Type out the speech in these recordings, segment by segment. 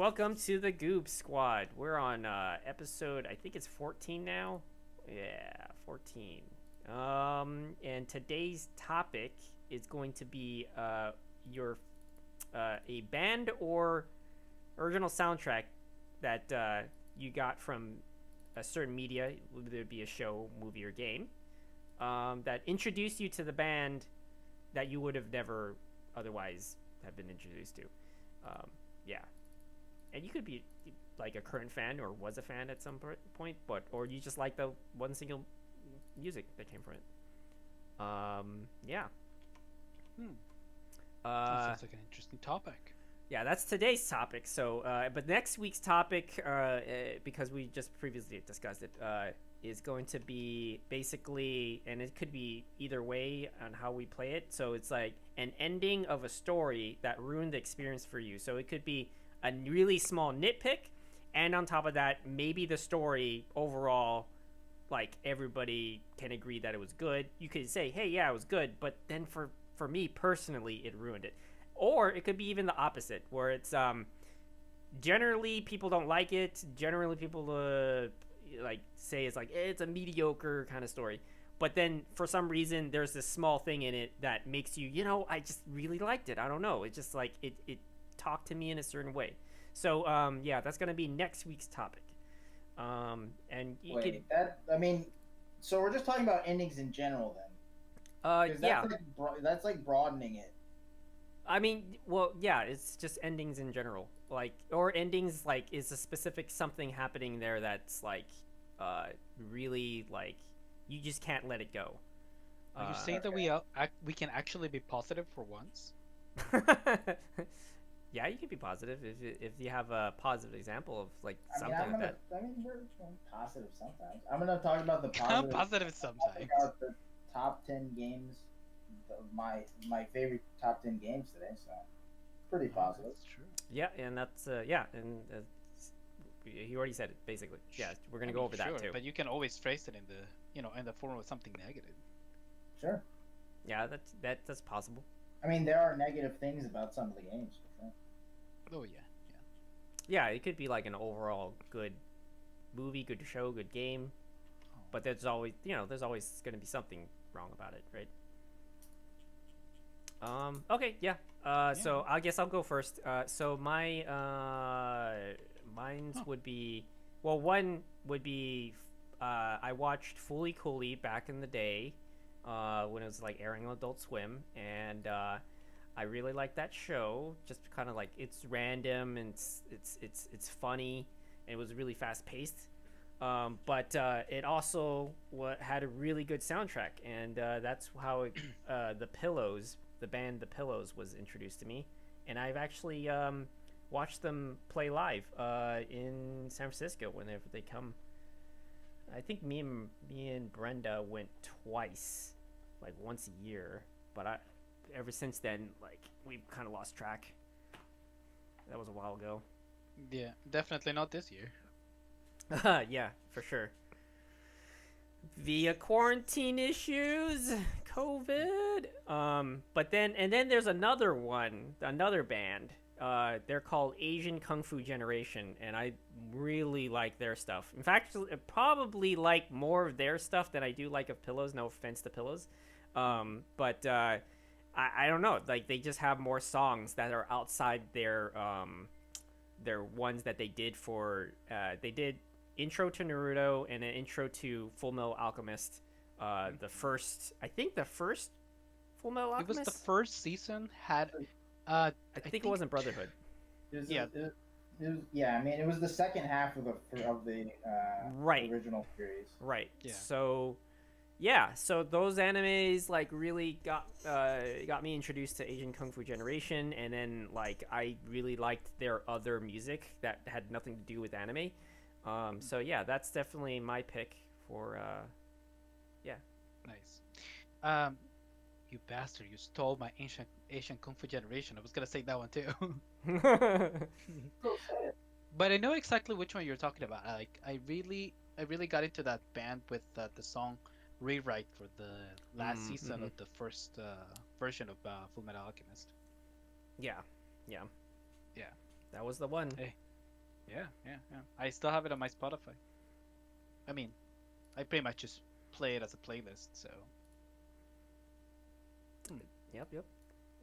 welcome to the Goob Squad. We're on episode, I think it's 14 now. Yeah, 14. And today's topic is going to be your a band or original soundtrack that you got from a certain media, whether it be a show, movie, or game, that introduced you to the band that you would have never otherwise have been introduced to. Yeah, and you could be like a current fan or was a fan at some point, or you just like the one single music that came from it. Yeah. That sounds like an interesting topic. Yeah, that's today's topic. So, but next week's topic, because we just previously discussed it, is going to be basically, and it could be either way on how we play it. So it's like an ending of a story that ruined the experience for you. So it could be a really small nitpick, and on top of that, maybe the story overall, like everybody can agree that it was good. You could say, hey, yeah, it was good, but then for me personally, it ruined it. Or it could be even the opposite, where it's generally people don't like it. Generally, people like say it's like it's a mediocre kind of story. But then for some reason, there's this small thing in it that makes you, I just really liked it. I don't know. It's just like it talked to me in a certain way. So yeah, that's gonna be next week's topic. And you could. So we're just talking about endings in general then. Yeah. That's like broadening it. I mean, well, yeah, it's just endings in general, like, or endings like is a specific something happening there that's like, really like you just can't let it go. Are you saying that we can actually be positive for once? Yeah, you can be positive if you have a positive example of like something like that. We're positive sometimes. I'm gonna talk about the positive. Positive sometimes. About the top 10 games. My favorite top 10 games today, so pretty positive. That's true. Yeah, and that's he already said it basically. Yeah, we're gonna go over that too. But you can always phrase it in the form of something negative. Sure. Yeah, that's possible. I mean, there are negative things about some of the games. For sure. Oh yeah. Yeah, it could be like an overall good movie, good show, good game, but there's always gonna be something wrong about it, right? Okay, yeah. So I guess I'll go first. So my mine's would be, well, one would be I watched Fully Cooley back in the day when it was like airing on Adult Swim, and I really liked that show. Just kind of like it's random and it's funny, and it was really fast paced. But it also had a really good soundtrack, and that's how the band The Pillows was introduced to me, and I've actually watched them play live in San Francisco whenever they come. I think me and Brenda went twice, like once a year, but ever since then, like, we've kind of lost track. That was a while ago. Yeah, definitely not this year. Yeah, for sure. Via quarantine issues, COVID. But then there's another band. They're called Asian Kung Fu Generation, and I really like their stuff. In fact, I probably like more of their stuff than I do like of Pillows. No offense to Pillows. But I don't know. Like, they just have more songs that are outside their ones that they did for. They did Intro to Naruto and an Intro to Full Metal Alchemist. The first Full Metal Alchemist. It was the first season had. I think it wasn't Brotherhood. It was the second half of the right. original series. Right. Yeah. So those animes like really got me introduced to Asian Kung Fu Generation, and then like I really liked their other music that had nothing to do with anime. So yeah, that's definitely my pick for yeah. Nice. You bastard! You stole my Asian Kung Fu Generation. I was gonna say that one too. But I know exactly which one you're talking about. I really got into that band with the song "Rewrite" for the last season of the first version of Full Metal Alchemist. Yeah. That was the one. Hey, Yeah, yeah, yeah. I still have it on my Spotify. I mean, I pretty much just play it as a playlist. So, hmm, Yep, yep.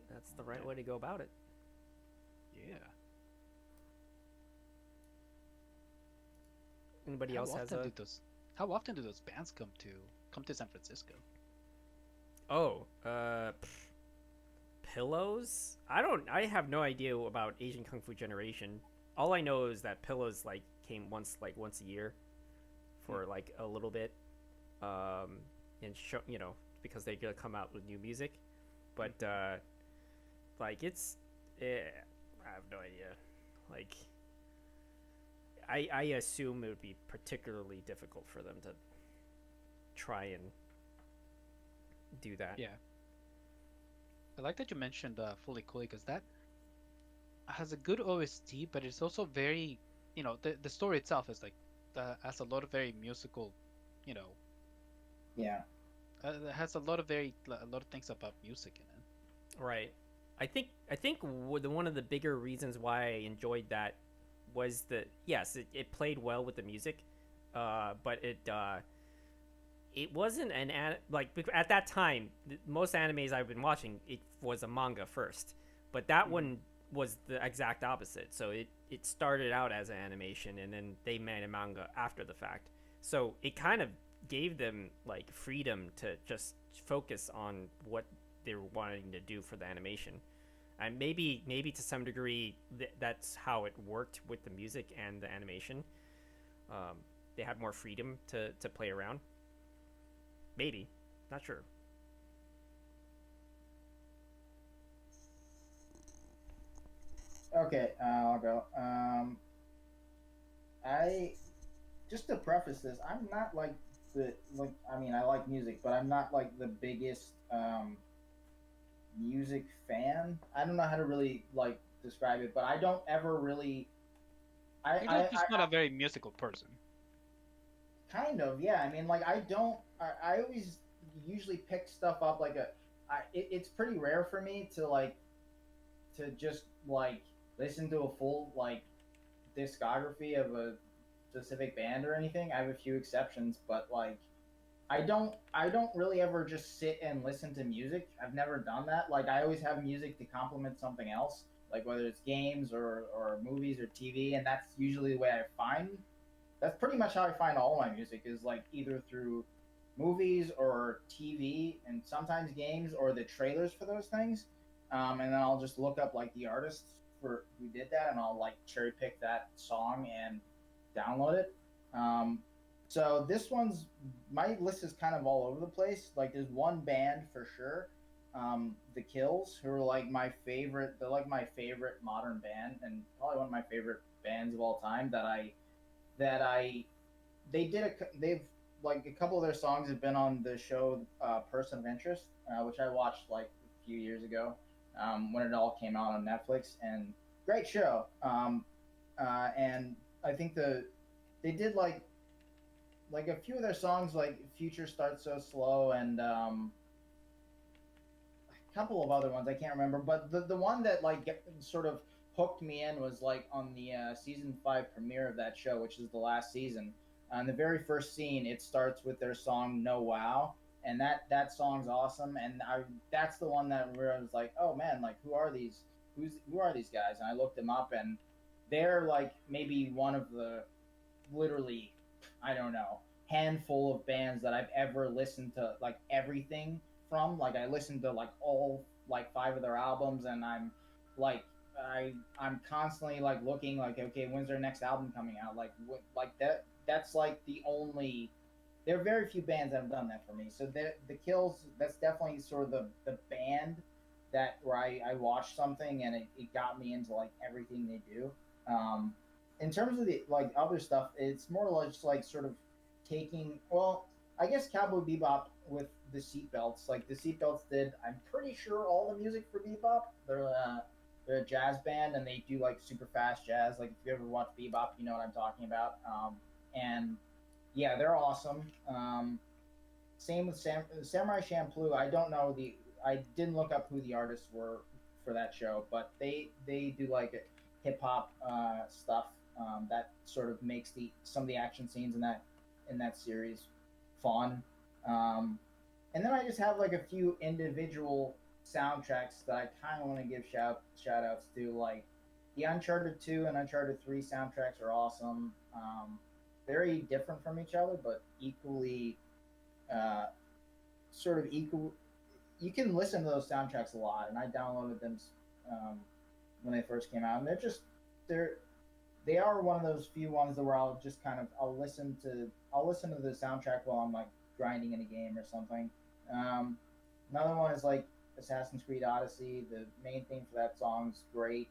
That's the right yeah, way to go about it. yeah. Anybody How else has often a? do those? How often do those bands come to San Francisco? Oh, Pillows. I don't. I have no idea about Asian Kung Fu Generation. All I know is that Pillows like came once a year Hmm. for like a little bit, um, and show because they gonna come out with new music, but Mhm. like it's, I have no idea. Like I assume it would be particularly difficult for them to try and do that. Yeah, I like that you mentioned Fully Cooley because that has a good OST, but it's also very, the story itself is like has a lot of very musical, you know, Yeah. it has a lot of a lot of things about music in it. Right. I think one of the bigger reasons why I enjoyed that was that yes, it played well with the music, but it wasn't like at that time most animes I've been watching it was a manga first, but that Hmm. one was the exact opposite. So it started out as an animation and then they made a manga after the fact. So it kind of gave them like freedom to just focus on what they were wanting to do for the animation. And maybe to some degree that's how it worked with the music and the animation. Um, they had more freedom to play around. Maybe, not sure. Okay, I'll go. I just to preface this, I'm not like the like. I mean, I like music, but I'm not like the biggest music fan. I don't know how to really like describe it, but I don't ever really. You're just not a very musical person. Kind of, yeah. I mean, like I don't. I always usually pick stuff up like a. It's pretty rare for me to like to just like listen to a full like discography of a specific band or anything. I have a few exceptions, but like I don't really ever just sit and listen to music. I've never done that. Like I always have music to complement something else, like whether it's games or movies or TV, and that's usually the way I find. That's pretty much how I find all my music is like either through movies or TV and sometimes games or the trailers for those things. And then I'll just look up like the artists for who did that, and I'll like cherry pick that song and download it. Um, so this one's my list is kind of all over the place. Like there's one band for sure, the Kills, who are like my favorite. They're like my favorite modern band, and probably one of my favorite bands of all time. That I they did a they've like a couple of their songs have been on the show Person of Interest, which I watched like a few years ago when it all came out on Netflix, and great show. And I think they did like a few of their songs like Future Starts So Slow and a couple of other ones I can't remember, but the one that sort of hooked me in was like on the season 5 premiere of that show, which is the last season. On the very first scene, it starts with their song "No Wow," and that song's awesome. And that's the one that where I was like, oh man, like who are these guys? And I looked them up, and they're like maybe one of the literally, I don't know, handful of bands that I've ever listened to like everything from. Like I listened to like all like 5 of their albums, and I'm constantly like looking like, okay, when's their next album coming out? Like that. That's like the only. There are very few bands that have done that for me. So the Kills, that's definitely sort of the band that where I watched something and it got me into like everything they do. Um, in terms of the like other stuff, it's more or less like sort of taking. Well, I guess Cowboy Bebop with the seatbelts. Like the seatbelts did, I'm pretty sure all the music for Bebop. They're a jazz band and they do like super fast jazz. Like if you ever watch Bebop, you know what I'm talking about. And yeah, they're awesome. Same with Samurai Champloo. I don't know the. I didn't look up who the artists were for that show, but they do like hip hop stuff. that sort of makes the some of the action scenes in that series fun. Um, and then I just have like a few individual soundtracks that I kind of want to give shout outs to. Like the Uncharted 2 and Uncharted 3 soundtracks are awesome. Very different from each other, but equally uh, sort of equal. You can listen to those soundtracks a lot, and I downloaded them um, when they first came out, and they're they are one of those few ones that where I'll just kind of I'll listen to the soundtrack while I'm like grinding in a game or something. Um, Another one is like Assassin's Creed Odyssey. The main theme for that song's great.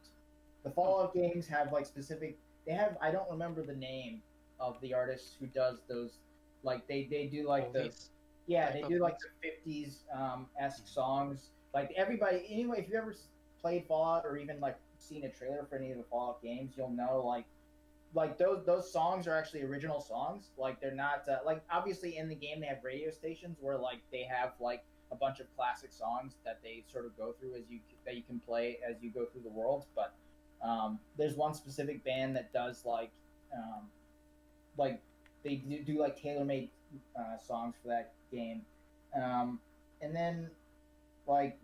The Fallout games have like specific. They have I don't remember the name of the artist who does those. Like they do like the Movies yeah, type they of do like things. the '50s esque songs. Like everybody, anyway, if you ever played Fallout or even like seen a trailer for any of the Fallout games, you'll know like those songs are actually original songs. Like they're not like obviously in the game they have radio stations where like they have like a bunch of classic songs that they sort of go through as you that you can play as you go through the worlds. But there's one specific band that does um, like they do like tailor made songs for that game. Um, and then like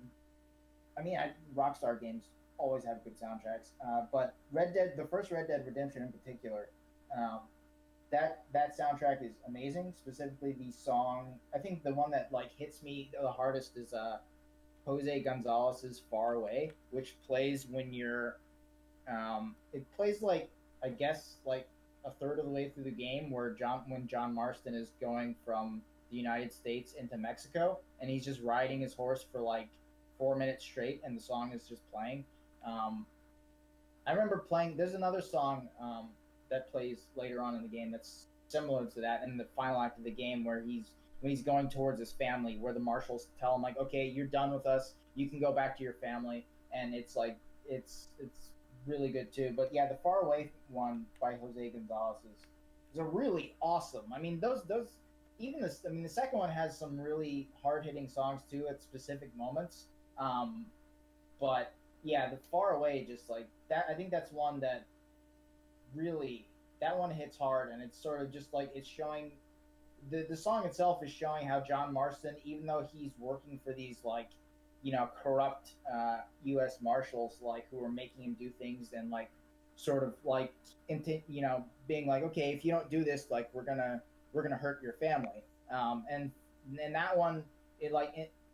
I mean, Rockstar games always have good soundtracks, but Red Dead, the first Red Dead Redemption in particular, um, that soundtrack is amazing. Specifically, the song I think the one that like hits me the hardest is Jose Gonzalez's "Far Away," which plays when you're it plays like I guess like a third of the way through the game where John Marston is going from the United States into Mexico and he's just riding his horse for like 4 minutes straight and the song is just playing. Um, I remember playing. There's another song that plays later on in the game that's similar to that in the final act of the game where he's going towards his family, where the marshals tell him like, "Okay, you're done with us. You can go back to your family." And it's like it's really good too. But yeah, the Far Away one by Jose Gonzalez is a really awesome. I mean, those even this. I mean, the second one has some really hard hitting songs too at specific moments. Um, but yeah, the Far Away just like that. I think that's one that really that one hits hard, and it's sort of just like it's showing the song itself is showing how John Marston, even though he's working for these like corrupt U.S. marshals like who are making him do things and like sort of like into being like okay if you don't do this like we're gonna hurt your family and that one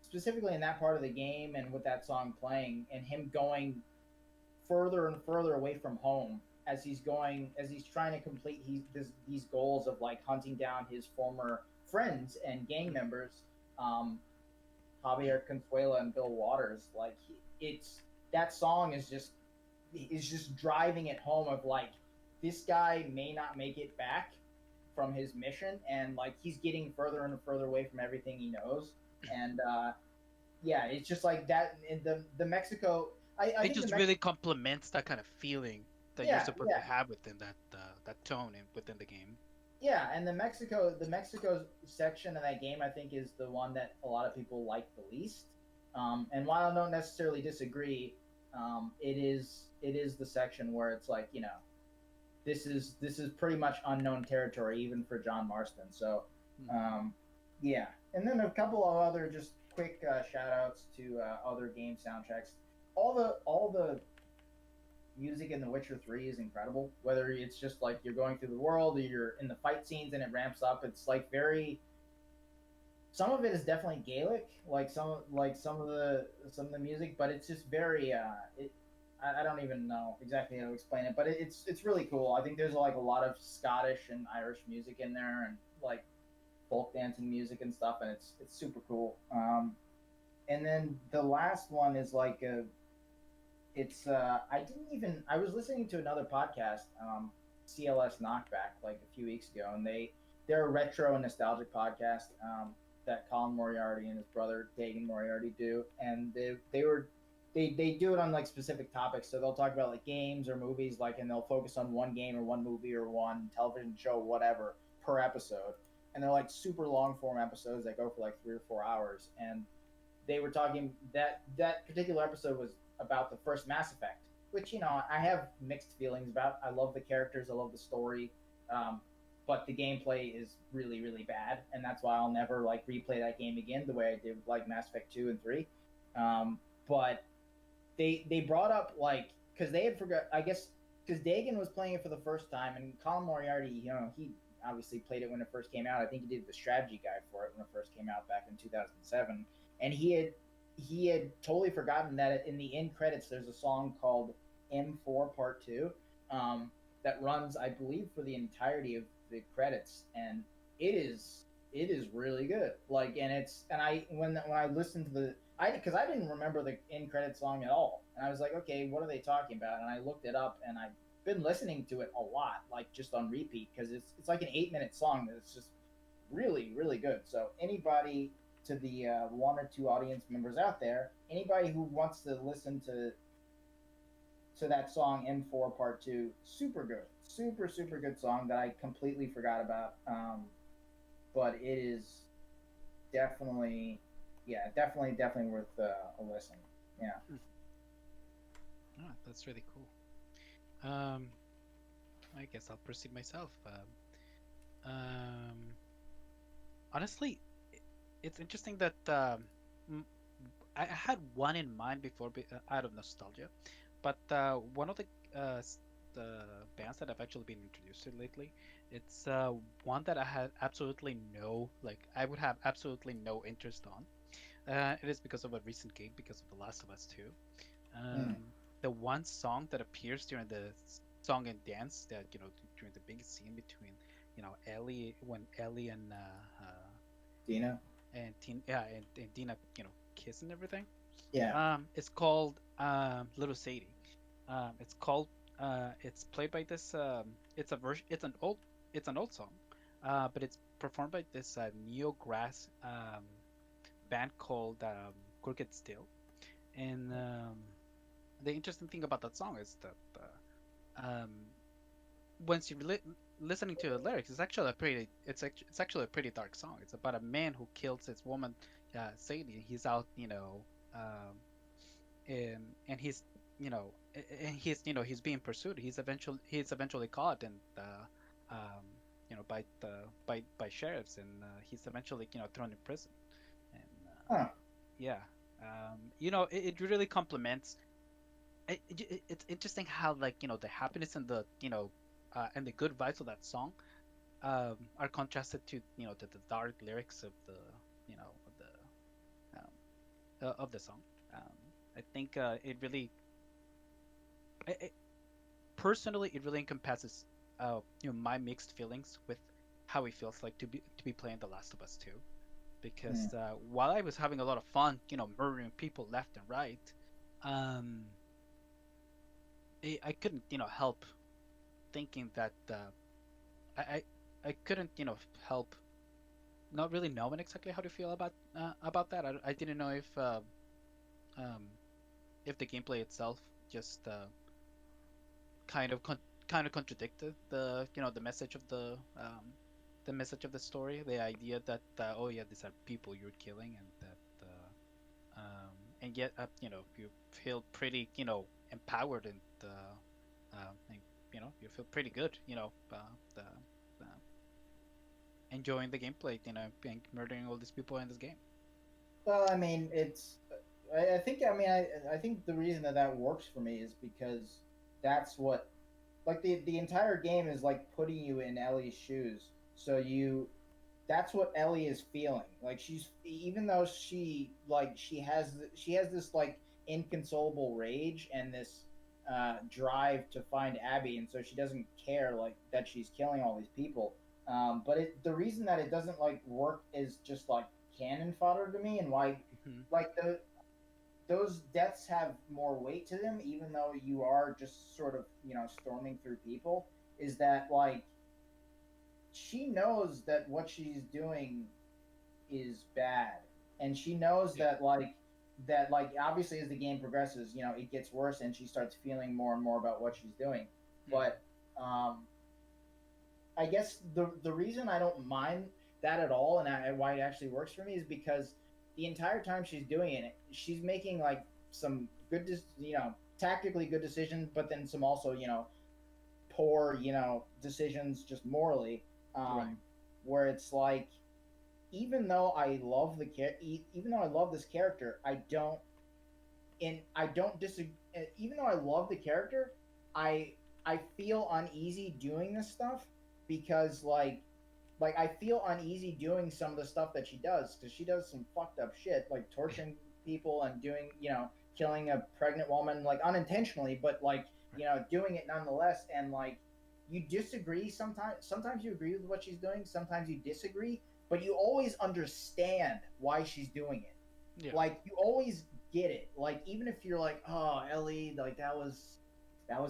specifically in that part of the game and with that song playing and him going further and further away from home as he's trying to complete these goals of like hunting down his former friends and gang members um, Javier Consuela and Bill Waters like it's that song is just driving it home of like this guy may not make it back from his mission and like he's getting further and further away from everything he knows and yeah it's just like that in the Mexico I It think just really complements that kind of feeling that you're yeah supposed to yeah have within that tone within the game. yeah and the Mexico section of that game I think is the one that a lot of people like the least and while I don't necessarily disagree it is the section where it's like this is pretty much unknown territory even for John Marston. So, um, yeah. And then a couple of other just quick shout outs to other game soundtracks. All the music in The Witcher 3 is incredible. Whether it's just like you're going through the world or you're in the fight scenes and it ramps up, it's like very. Some of it is definitely Gaelic, some of the music, but it's just very I don't even know exactly how to explain it, but it's really cool. I think there's like a lot of Scottish and Irish music in there, and like folk dancing music and stuff, and it's super cool. And then the last one is like I was listening to another podcast, CLS Knockback, like a few weeks ago, and they're a retro and nostalgic podcast that Colin Moriarty and his brother Dagan Moriarty do, and they do it on like specific topics. So they'll talk about like games or movies, like, and they'll focus on one game or one movie or one television show, whatever, per episode. And they're like super long form episodes that go for like 3 or 4 hours. And they were talking that particular episode was about the first Mass Effect, which I have mixed feelings about. I love the characters, I love the story, um, but the gameplay is really really bad, and that's why I'll never like replay that game again the way I did like Mass Effect 2 and 3. But they brought up like because they had forgot I guess because Dagan was playing it for the first time and Colin Moriarty he obviously played it when it first came out. I think he did the strategy guide for it when it first came out back in 2007, and he had totally forgotten that in the end credits there's a song called M4 Part 2 that runs I believe for the entirety of the credits, and it is really good. Like, and it's and I when I listened to the because I didn't remember the end credit song at all, and I was like, okay, what are they talking about? And I looked it up, and I've been listening to it a lot, like just on repeat, because it's like an 8 minute song that's just really really good. So anybody to the one or two audience members out there, anybody who wants to listen to that song M4 Part 2, super good, super super good song that I completely forgot about. But it is definitely, yeah, definitely worth a listen. Yeah. Ah, that's really cool. I guess I'll proceed myself. Um, Honestly, it's interesting that m- I had one in mind before, out of nostalgia, but one of the bands that I've actually been introduced to lately, it's one that I had absolutely no like I would have absolutely no interest on. It is because of a recent game, because of The Last of Us 2. Mm. Um, the one song that appears during the song and dance that during the big scene between Ellie, when Ellie Dina. and Dina kiss and everything. Yeah. It's called Little Sadie. It's called it's played by this it's a version it's an old song, but it's performed by this neo grass band called Crooked Steel. And the interesting thing about that song is that once you listening to the lyrics, it's actually a pretty dark song. It's about a man who kills his woman, Sadie. He's out, um, and he's he's being pursued. He's eventually caught and by sheriffs, and he's eventually thrown in prison. And Huh. yeah, it really complements. It's interesting how like the happiness and the good vibes of that song are contrasted to the dark lyrics of the you know of the song. Um, I think it really it, personally it really encompasses my mixed feelings with how it feels like to be playing The Last of Us 2, Mm. because while I was having a lot of fun murdering people left and right, um, I couldn't help thinking that I, I I couldn't help not really knowing exactly how to feel about that. I didn't know um, if the gameplay itself just kind of kind of contradicted the message of the message of the story, the idea that oh yeah, these are people you're killing, and that and yet you feel pretty empowered and you feel pretty good uh, enjoying the gameplay, and murdering all these people in this game. Well, I mean, I think. I mean, I think the reason that works for me is because that's what, like the entire game is like putting you in Ellie's shoes. So that's what Ellie is feeling. Like she's even though she has this like inconsolable rage and this drive to find Abby, and so she doesn't care like that she's killing all these people. But the reason that it doesn't like work is just like cannon fodder to me, and why Hmm. like those deaths have more weight to them, even though you are just sort of storming through people. Is that like she knows that what she's doing is bad, and she knows Yeah. that obviously as the game progresses it gets worse and she starts feeling more and more about what she's doing. Hmm. But um I guess the reason I don't mind that at all, and why it actually works for me, is because the entire time she's doing it she's making like some good tactically good decisions, but then some also poor decisions just morally. Right. Where it's like, even though I love even though I love this character, I don't disagree. Even though I love the character, I I feel uneasy doing this stuff because I feel uneasy doing some of the stuff that she does because she does some fucked up shit like torturing people and doing killing a pregnant woman like unintentionally, but like doing it nonetheless. And like you disagree sometimes. Sometimes you agree with what she's doing. Sometimes you disagree, but you always understand why she's doing it. Yeah. Like you always get it. Like even if you're like, oh Ellie, like that was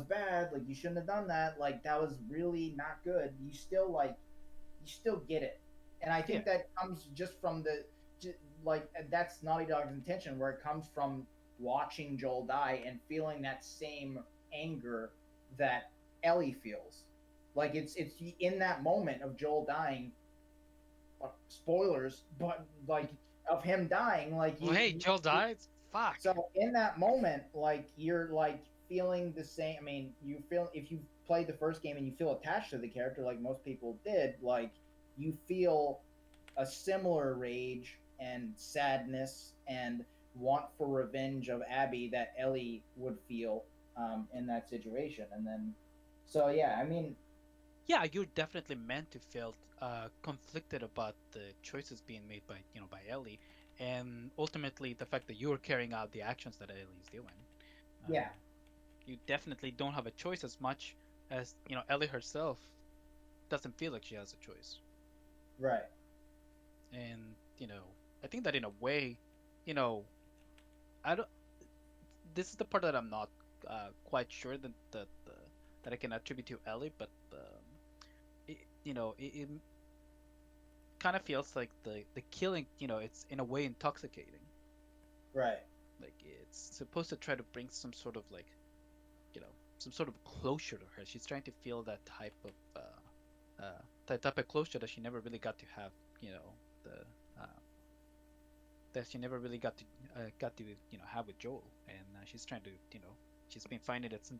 bad. Like you shouldn't have done that. Like that was really not good. You still get it. And I Yeah. think that comes just from like that's Naughty Dog's intention, where it comes from watching Joel die and feeling that same anger that Ellie feels. Like it's in that moment of Joel dying. Spoilers, but like of him dying, like Well, hey, Joel dies. Fuck. so in that moment, like you're like feeling the same. I mean, you feel if you played the first game and you feel attached to the character, like most people did, like you feel a similar rage and sadness and want for revenge of Abby that Ellie would feel in that situation. And then, so yeah, I mean, Yeah, you're definitely meant to feel conflicted about the choices being made by by Ellie, and ultimately the fact that you're carrying out the actions that Ellie's doing. Um, yeah, you definitely don't have a choice as much as Ellie herself doesn't feel like she has a choice. right, And I think that in a way, you know, I don't. This is the part that I'm not quite sure that I can attribute to Ellie, but it kind of feels like the killing, it's in a way intoxicating. right, Like it's supposed to try to bring some sort of like, you know, some sort of closure to her. She's trying to feel that type of closure that she never really got to have. The that she never really got to have with Joel, and she's trying to she's been finding it some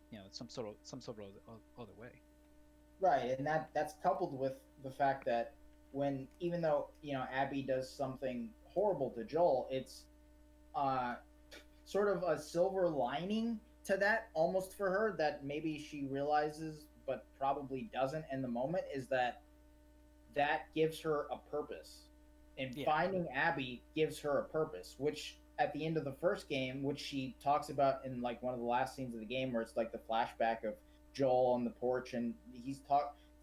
some sort of other way. right. And that's coupled with the fact that when even though Abby does something horrible to Joel, it's uh sort of a silver lining to that almost for her that maybe she realizes but probably doesn't in the moment, is that gives her a purpose. And Yeah, finding Abby gives her a purpose, which at the end of the first game, which she talks about in like one of the last scenes of the game, where it's like the flashback of Joel on the porch, and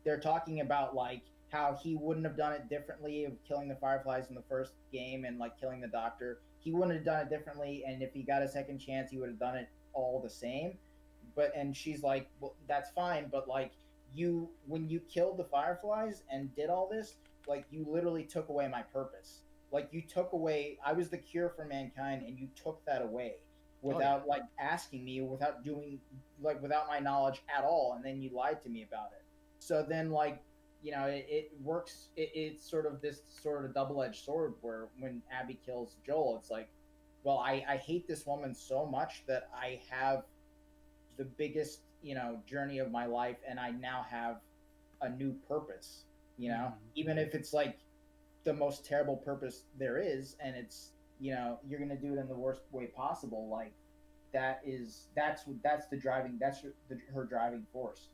they're talking about like how he wouldn't have done it differently of killing the fireflies in the first game and like killing the doctor. He wouldn't have done it differently, and if he got a second chance, he would have done it all the same. And she's like, well, that's fine, but like when you killed the fireflies and did all this, like you literally took away my purpose. Like you took away, I was the cure for mankind, and you took that away oh yeah, without like asking me, without doing like without my knowledge at all, and then you lied to me about it. So then like it works. It's sort of this sort of double-edged sword where when Abby kills Joel, it's like, well, I hate this woman so much that I have the biggest journey of my life, and I now have a new purpose. hmm Even if it's like the most terrible purpose there is, and it's you're gonna do it in the worst way possible. Like that's the driving her driving force.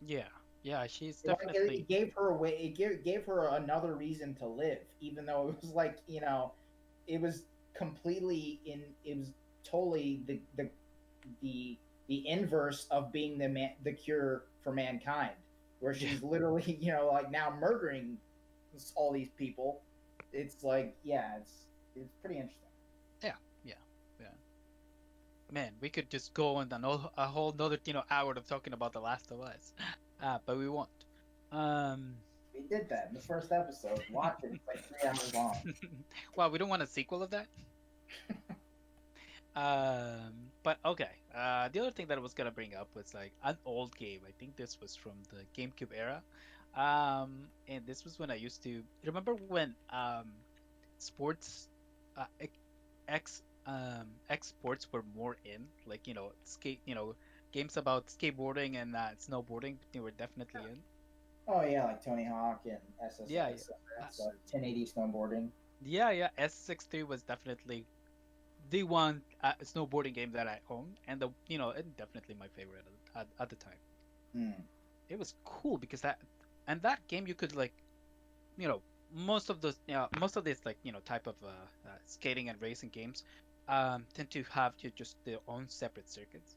yeah, yeah. She's It definitely gave her a way. Gave her another reason to live, even though it was like it was completely in. It was totally the the inverse of being the cure for mankind, where yeah, she's literally like now murdering all these people. It's like yeah, it's pretty interesting. yeah, yeah, yeah. Man, we could just go on a whole another hour of talking about The Last of Us, but we won't. Um, We did that in the first episode. Watch it; it's like 3 hours long. well, we don't want a sequel of that. But okay. The other thing that I was gonna bring up was like an old game. I think this was from the GameCube era. And this was when I used to remember when sports, X X sports were more in, like games about skateboarding and snowboarding. They were definitely in. Oh yeah, like Tony Hawk and Yeah, yeah. SSX, Uh, so 1080 snowboarding. yeah, yeah. S63 was definitely the one snowboarding game that I owned, and and definitely my favorite at the time. Hmm. It was cool because that game you could like you know most of this like type of skating and racing games tend to have just their own separate circuits.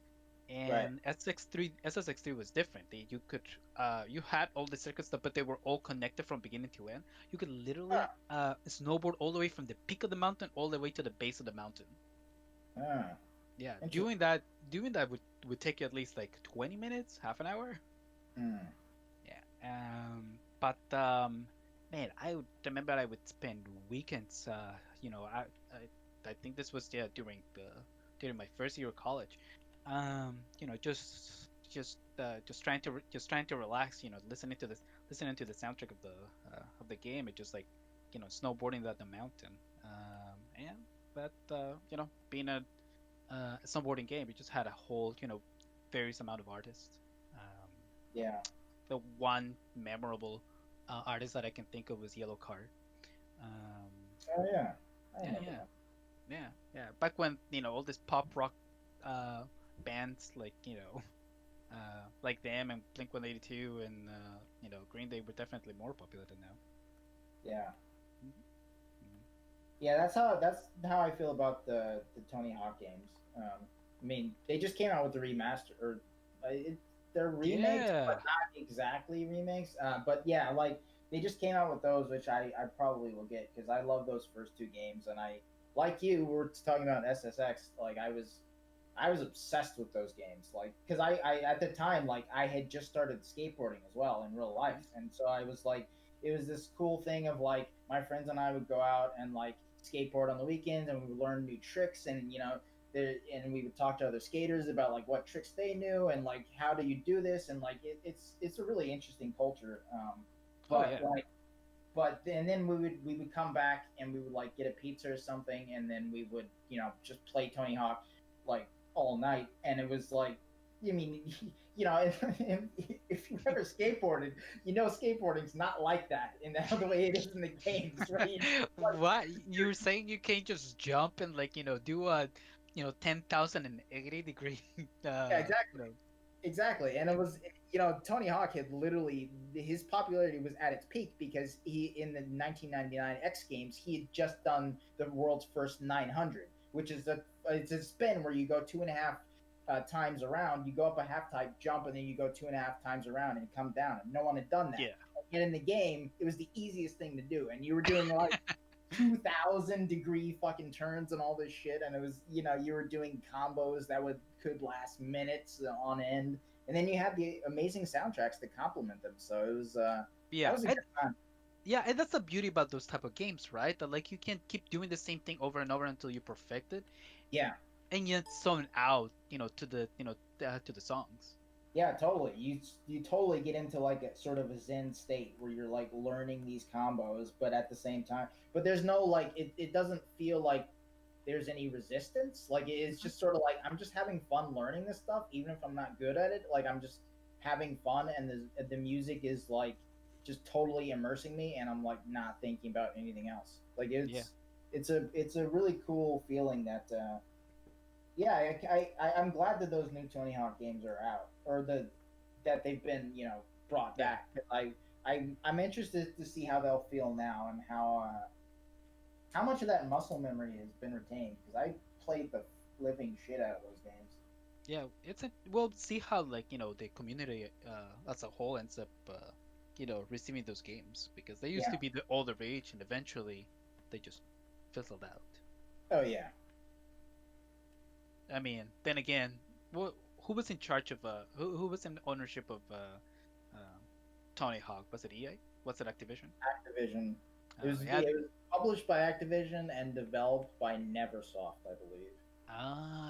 Right. And SSX3 was different. You could you had all the circuits, but they were all connected from beginning to end. You could literally Ah, snowboard all the way from the peak of the mountain all the way to the base of the mountain. ah, Yeah, interesting. doing that would take you at least like 20 minutes, half an hour. Hmm. Yeah. But man, I would remember I would spend weekends. I think this was during my first year of college. Just trying to relax. Listening to the soundtrack of the game. It just like snowboarding at the mountain. And but being a snowboarding game, it just had a whole various amount of artists. Um, Yeah. the one memorable artist that I can think of was Yellow Card. Um, Oh yeah. I yeah, remember yeah, that. yeah, yeah. Back when all this pop rock uh, bands like them and Blink 182 and Green Day were definitely more popular than now. Yeah. Mhm, mhm. Yeah, that's how I feel about the Tony Hawk games. I mean, they just came out with the remaster, or they're remakes, but Yeah, not exactly remakes. But yeah, like they just came out with those, which I probably will get because I love those first two games, and I like you were talking about SSX. Like I was obsessed with those games, like because I at the time like I had just started skateboarding as well in real life, mhm, and so I was like it was this cool thing of like my friends and I would go out and like skateboard on the weekends and we would learn new tricks and and we would talk to other skaters about like what tricks they knew and like how do you do this and like it's a really interesting culture. oh But yeah, like then we would come back and we would like get a pizza or something and then we would just play Tony Hawk like all night and it was like I mean if you've ever skateboarded skateboarding's not like that in the way it is in the games right like, what you're saying? You can't just jump and do a 10,080 degree yeah, uh you exactly. know Exactly, and it was Tony Hawk had literally his popularity was at its peak because he in the 1999 X Games he had just done the world's first 900, which is it's a spin where you go two and a half times around, you go up a half type jump, and then you go two and a half times around and come down, and no one had done that. yeah. And in the game, it was the easiest thing to do, and you were doing like 2,000-degree fucking turns and all this shit and it was you were doing combos that could last minutes on end and then you had the amazing soundtracks to complement them so it was that Yeah, was a and good time. that's the beauty about those type of games, right? That like you can't keep doing the same thing over and over until you perfect it, Yeah, and yet zone out, to the songs. yeah, totally. You totally get into like a sort of a zen state where you're like learning these combos but at the same time but there's no like it doesn't feel like there's any resistance. Like it's Mhm. just sort of like I'm just having fun learning this stuff, even if I'm not good at it. Like I'm just having fun, and the music is like just totally immersing me, and I'm like not thinking about anything else. Like Yeah, it's a really cool feeling that yeah I'm glad that those new Tony Hawk games are out or that they've been brought yeah, back. I'm interested to see how they'll feel now and how much of that muscle memory has been retained? Because I played the living shit out of those games. yeah. We'll see how the community as a whole ends up receiving those games because they used Yeah. to be all the rage and eventually they just fizzled out. Oh yeah. I mean, then again, who was in charge of who was in ownership of Tony Hawk? Was it EA? Was it Activision? Activision. Yeah. It was published by Activision and developed by Neversoft, I believe.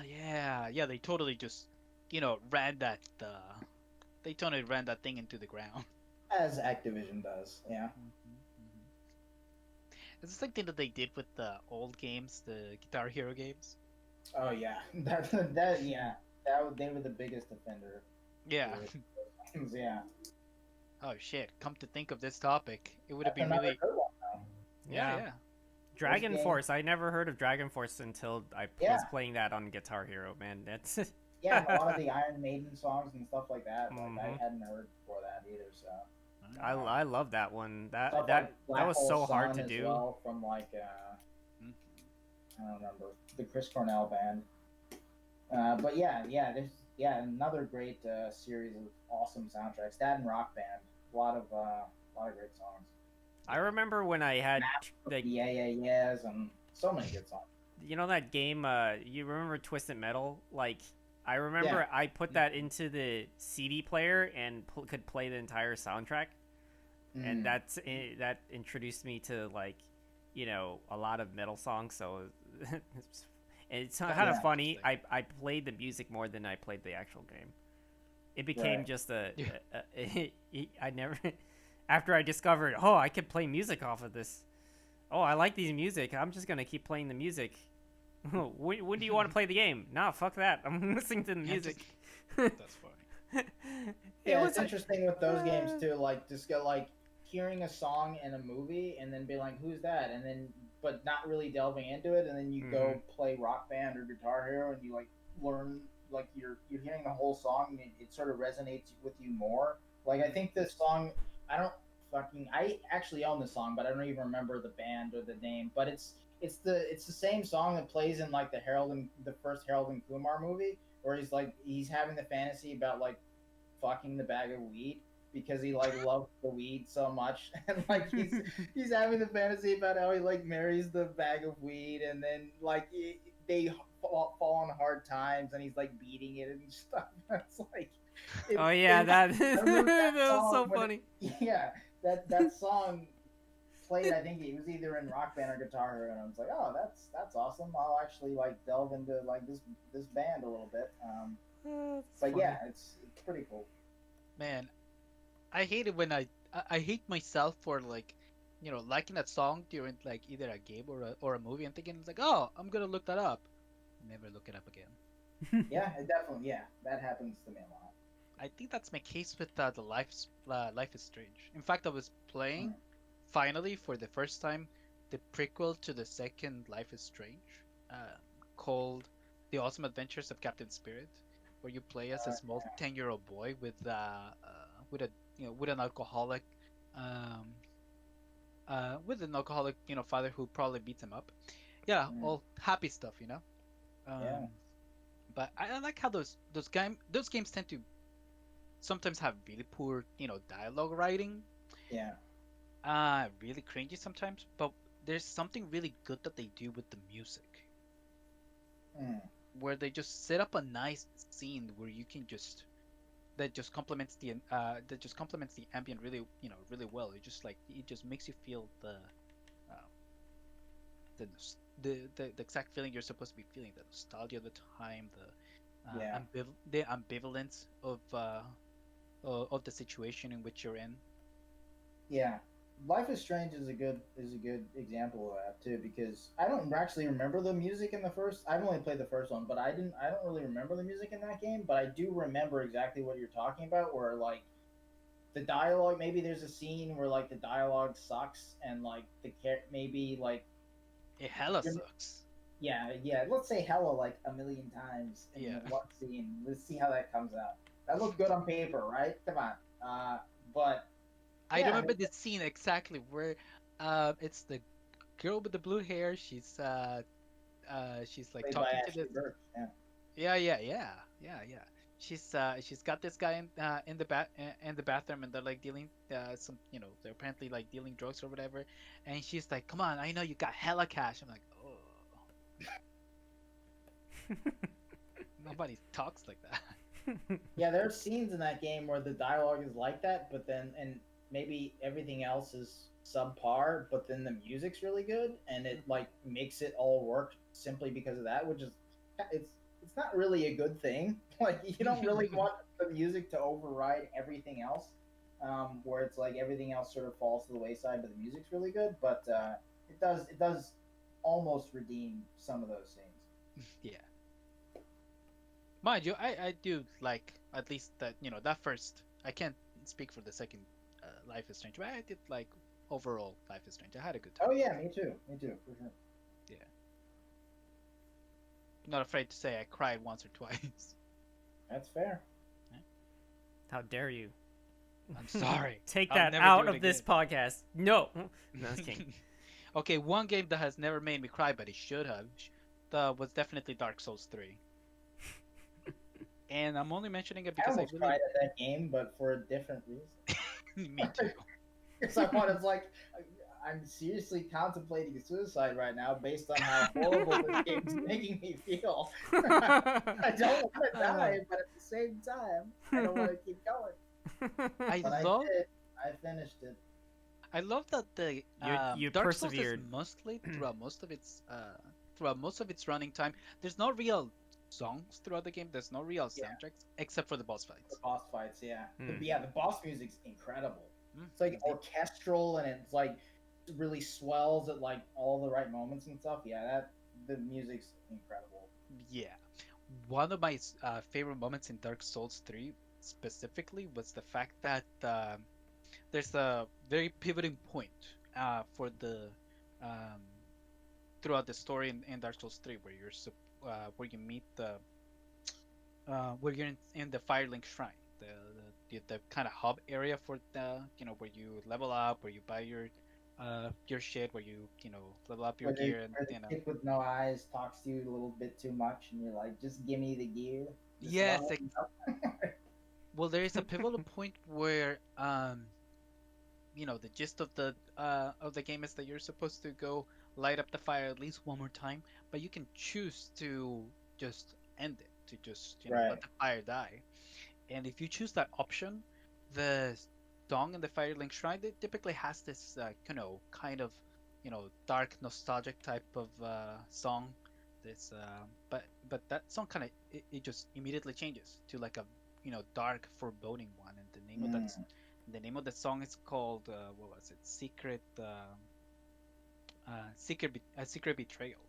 Yeah, yeah. They totally just ran that they totally ran that thing into the ground. As Activision does. Yeah. It's the same thing that they did with the old games, the Guitar Hero games. Oh yeah, that yeah, they were the biggest offender. Yeah. For things, yeah, Oh shit. Come to think of this topic, it would have that's been another really. good one though. Yeah, Yeah. yeah. This Dragon game, Force. I never heard of Dragon Force until I was yeah, playing that on Guitar Hero. Man, that's. yeah, and a lot of the Iron Maiden songs and stuff like that. Like hmm I hadn't heard before that either. So I love that one. stuff That like that that Black was Hole so hard Sun to as do. well from like Mhm. I don't remember the Chris Cornell band. But yeah, yeah, another great series of awesome soundtracks. That and Rock Band, a lot of great songs. I remember when I had like Yeah, yeah, yeahs, and so many good songs. that game. You remember Twisted Metal? Like I Yeah. remember I put that into the CD player and could play the entire soundtrack, and Mm. that introduced me to like a lot of metal songs. So it's That kind is of funny. interesting. I played the music more than I played the actual game. It became Right. just Yeah. I never after I discovered, oh, I could play music off of this. Oh, I like these music. I'm just gonna keep playing the music. When do you want to play the game? Nah, fuck that. I'm listening to the Yeah, music. That's funny. It Yeah, was it's like, interesting with those games too. Like just go like hearing a song in a movie and then be like, "Who's that?" and then but not really delving into it, and then you go play Rock Band or Guitar Hero, and you like learn like you're hearing the whole song, and it sort of resonates with you more. Like I think this song, I don't I actually own the song, but I don't even remember the band or the name. But it's the same song that plays in like the first Harold and Kumar movie, where he's having the fantasy about like fucking the bag of weed because he like loves the weed so much, and like he's having the fantasy about how he like marries the bag of weed, and then like they fall on hard times, and he's like beating it and stuff. It's like oh yeah, that I remember that that was song so when funny. yeah, that song played. I think it was either in Rock Band or Guitar Hero, and I was like, oh, that's awesome. I'll actually like delve into like this band a little bit. That's But funny. yeah, it's pretty cool. Man, I hate it when I hate myself for like, liking that song during like either a game or a movie and thinking it's like, oh, I'm gonna look that up. Never look it up again. Yeah, it definitely. Yeah, that happens to me a lot. I think that's my case with Life is Strange. In fact, I was playing Mm. finally for the first time the prequel to the second Life is Strange, uh, called The Awesome Adventures of Captain Spirit, where you play as a small 10-year-old boy with a with an alcoholic, um, father who probably beats him up. Yeah, Mm. all happy stuff, you know. Yeah, Um, but I like how those games tend to sometimes have really poor, dialogue writing. yeah. Really cringy sometimes, but there's something really good that they do with the music, Mm. where they just set up a nice scene where you can just that just complements the ambient really, really well. It just makes you feel uh, the exact feeling you're supposed to be feeling, the nostalgia of the time, Yeah. the ambivalence of the situation in which you're in. Yeah. Life is Strange is a good example of that too, because I don't actually remember the music in the first. I've only played the first one, but I don't really remember the music in that game, but I do remember exactly what you're talking about, where like the dialogue, maybe there's a scene where like the dialogue sucks, and like maybe like It hella you're- sucks. yeah, let's say hella like a million times in Yeah. one scene. Let's see how that comes out. That looked good on paper, right? Come on. But I yeah, I remember mean, the scene exactly where it's the girl with the blue hair. She's like played by talking to Ashley this. Burch. Yeah. Yeah. She's got this guy in the bathroom, and they're like dealing they're apparently like dealing drugs or whatever, and she's like, "Come on, I know you got hella cash." I'm like, "Oh, nobody talks like that." Yeah, there are scenes in that game where the dialogue is like that, but then and maybe everything else is subpar, but then the music's really good, and it like makes it all work simply because of that, which is it's not really a good thing. Like you don't really want the music to override everything else, where it's like everything else sort of falls to the wayside, but the music's really good. But it does almost redeem some of those scenes. Yeah. Mind you, I do like at least that that first. I can't speak for the second Life is Strange, but I did like overall Life is Strange. I had a good time Oh with yeah, me too, for sure. it. Yeah, not afraid to say I cried once or twice. That's fair. How dare you? I'm sorry. Take I'll that never do out it of this again. podcast. No. No, I was kidding. Okay, one game that has never made me cry, but it should have, was definitely Dark Souls 3. And I'm only mentioning it I because I almost really, cried at that game, but for a different reason. me too. Because I was like, I'm seriously contemplating suicide right now based on how horrible this game's making me feel. I don't want to Uh, die, but at the same time, I don't want to keep going. I But I love, did. I finished it. I love that the You Dark Souls is persevered. mostly throughout most of its running time. There's no real songs throughout the game. There's no real Yeah. soundtracks except for the boss The fights. boss fights, yeah. Hmm. Yeah, the boss music's incredible. Mm. It's like orchestral and it's like really swells at like all the right moments and stuff. Yeah, the music's incredible. Yeah. One of my favorite moments in Dark Souls 3 specifically was the fact that there's a very pivoting point for the um, throughout the story in Dark Souls 3 where where you meet the where you're in the Firelink Shrine, the kind of hub area for the where you level up, where you buy your shit, where you level up your gear and Where the chick with no eyes talks to you a little bit too much, and you're like, just give me the gear. Just yes, level me up. well, there is a pivotal point where the gist of the game is that you're supposed to go light up the fire at least one more time, but you can choose to just end it, to just Right. let the fire die. And if you choose that option, the song in the Firelink Shrine it typically has this kind of dark nostalgic type of song. This but that song kind of it just immediately changes to like a dark foreboding one, and Mm, the name of the song is called what was it? Secret Betrayal.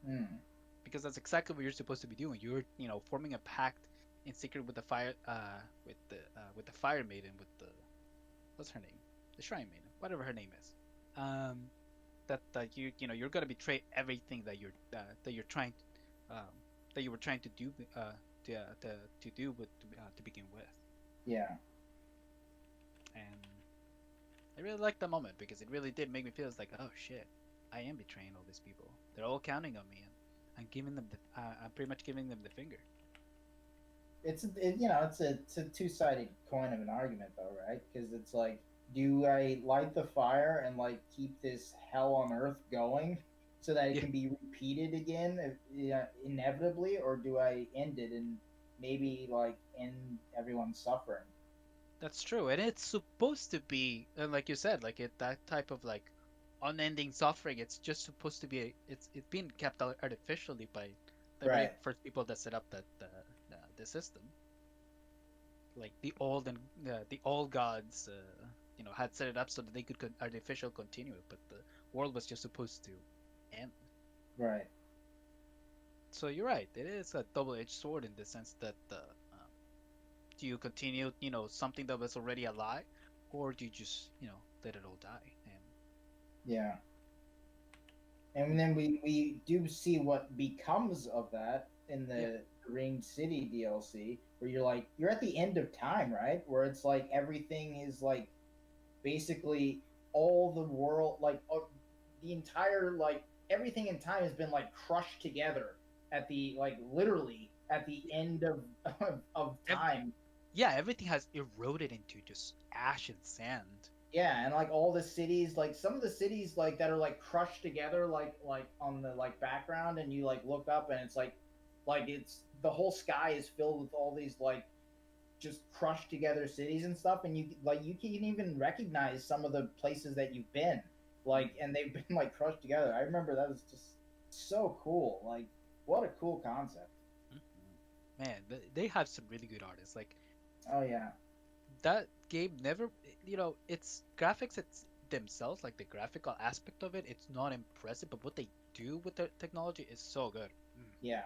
mm. Because that's exactly what you're supposed to be doing. You're forming a pact in secret with the with the Fire Maiden, with the what's her name? The Shrine Maiden, whatever her name is. Um, that you're gonna betray everything that you're trying um, that you were trying to do to do to begin with. Yeah. And I really liked that moment because it really did make me feel it's like, oh shit, I am betraying all these people. They're all counting on me, and I'm pretty much giving them the finger. It's a two-sided coin of an argument though, right? Because it's like, do I light the fire and like keep this hell on earth going so that it Yeah, can be repeated again, inevitably, or do I end it and maybe like end everyone's suffering? that's true, and it's supposed to be, and like you said, like that type of like unending suffering. It's just supposed to be. It's being kept artificially by the very Right. first people that set up the system. Like the old gods, had set it up so that they could artificial continue it, but the world was just supposed to end. Right. So you're right. It is a double-edged sword in the sense that do you continue, something that was already alive, or do you just, let it all die? And Yeah. And then we do see what becomes of that in yeah, the Ring City DLC, where you're at the end of time, right? Where it's like everything is like basically all the world, like the entire like everything in time has been like crushed together at the like literally at the end of ev- time. yeah, everything has eroded into just ash and sand. Yeah, and like all the cities, like some of the cities like that are like crushed together, like on the like background, and you like look up and it's like it's the whole sky is filled with all these like just crushed together cities and stuff, and you can even recognize some of the places that you've been, Mm. like, and they've been like crushed together. I remember that was just so cool. Like, what a cool concept. Man, they have some really good artists. Like Oh yeah, that game never, its graphics, it's themselves, like the graphical aspect of it, it's not impressive, but what they do with the technology is so good. Mm. yeah.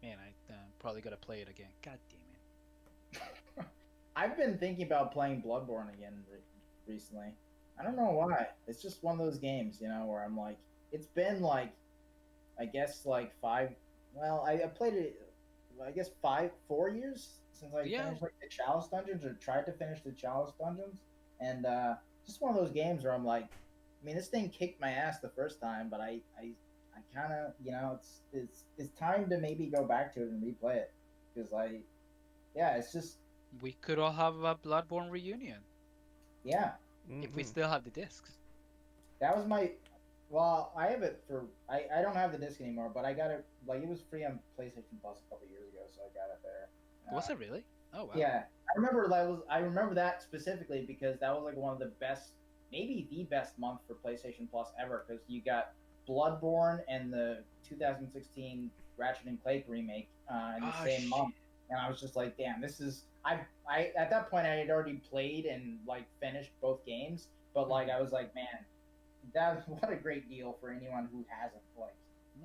Man, I probably gotta play it again. God damn it. I've been thinking about playing Bloodborne again recently. I don't know why. It's just one of those games, where I'm like, it's been like, I guess like five. Well, I played it. I guess 4 years since I Yeah, finished like the Chalice dungeons or tried to finish the Chalice dungeons, and just one of those games where I'm like, I mean, this thing kicked my ass the first time, but I kind of, it's time to maybe go back to it and replay it because yeah, it's just we could all have a Bloodborne reunion yeah. if we Hmm. still have the discs. That was my. Well, I have it for. I don't have the disc anymore, but I got it. Like, it was free on PlayStation Plus a couple years ago, so I got it there. Was it really? Oh wow. Yeah, I remember that specifically because that was like one of the best, maybe the best month for PlayStation Plus ever because you got Bloodborne and the 2016 Ratchet and Clank remake in the Oh same shit. month, and I was just like, damn, this is. I at that point I had already played and like finished both games, but like I was like, man, what a great deal for anyone who hasn't. Like,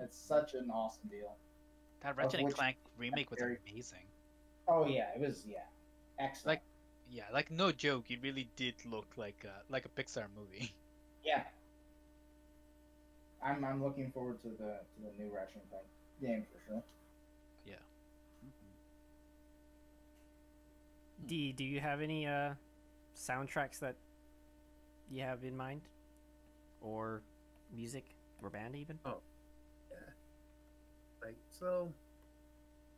it's such an awesome deal. That Of Ratchet and which, Clank remake was very, amazing. oh yeah, it was excellent. Like, yeah, like no joke, it really did look like a Pixar movie. Yeah, I'm looking forward to the new Ratchet and Clank game for sure. Yeah. D, do you have any soundtracks that you have in mind, or music or band even? Oh, yeah. Like so,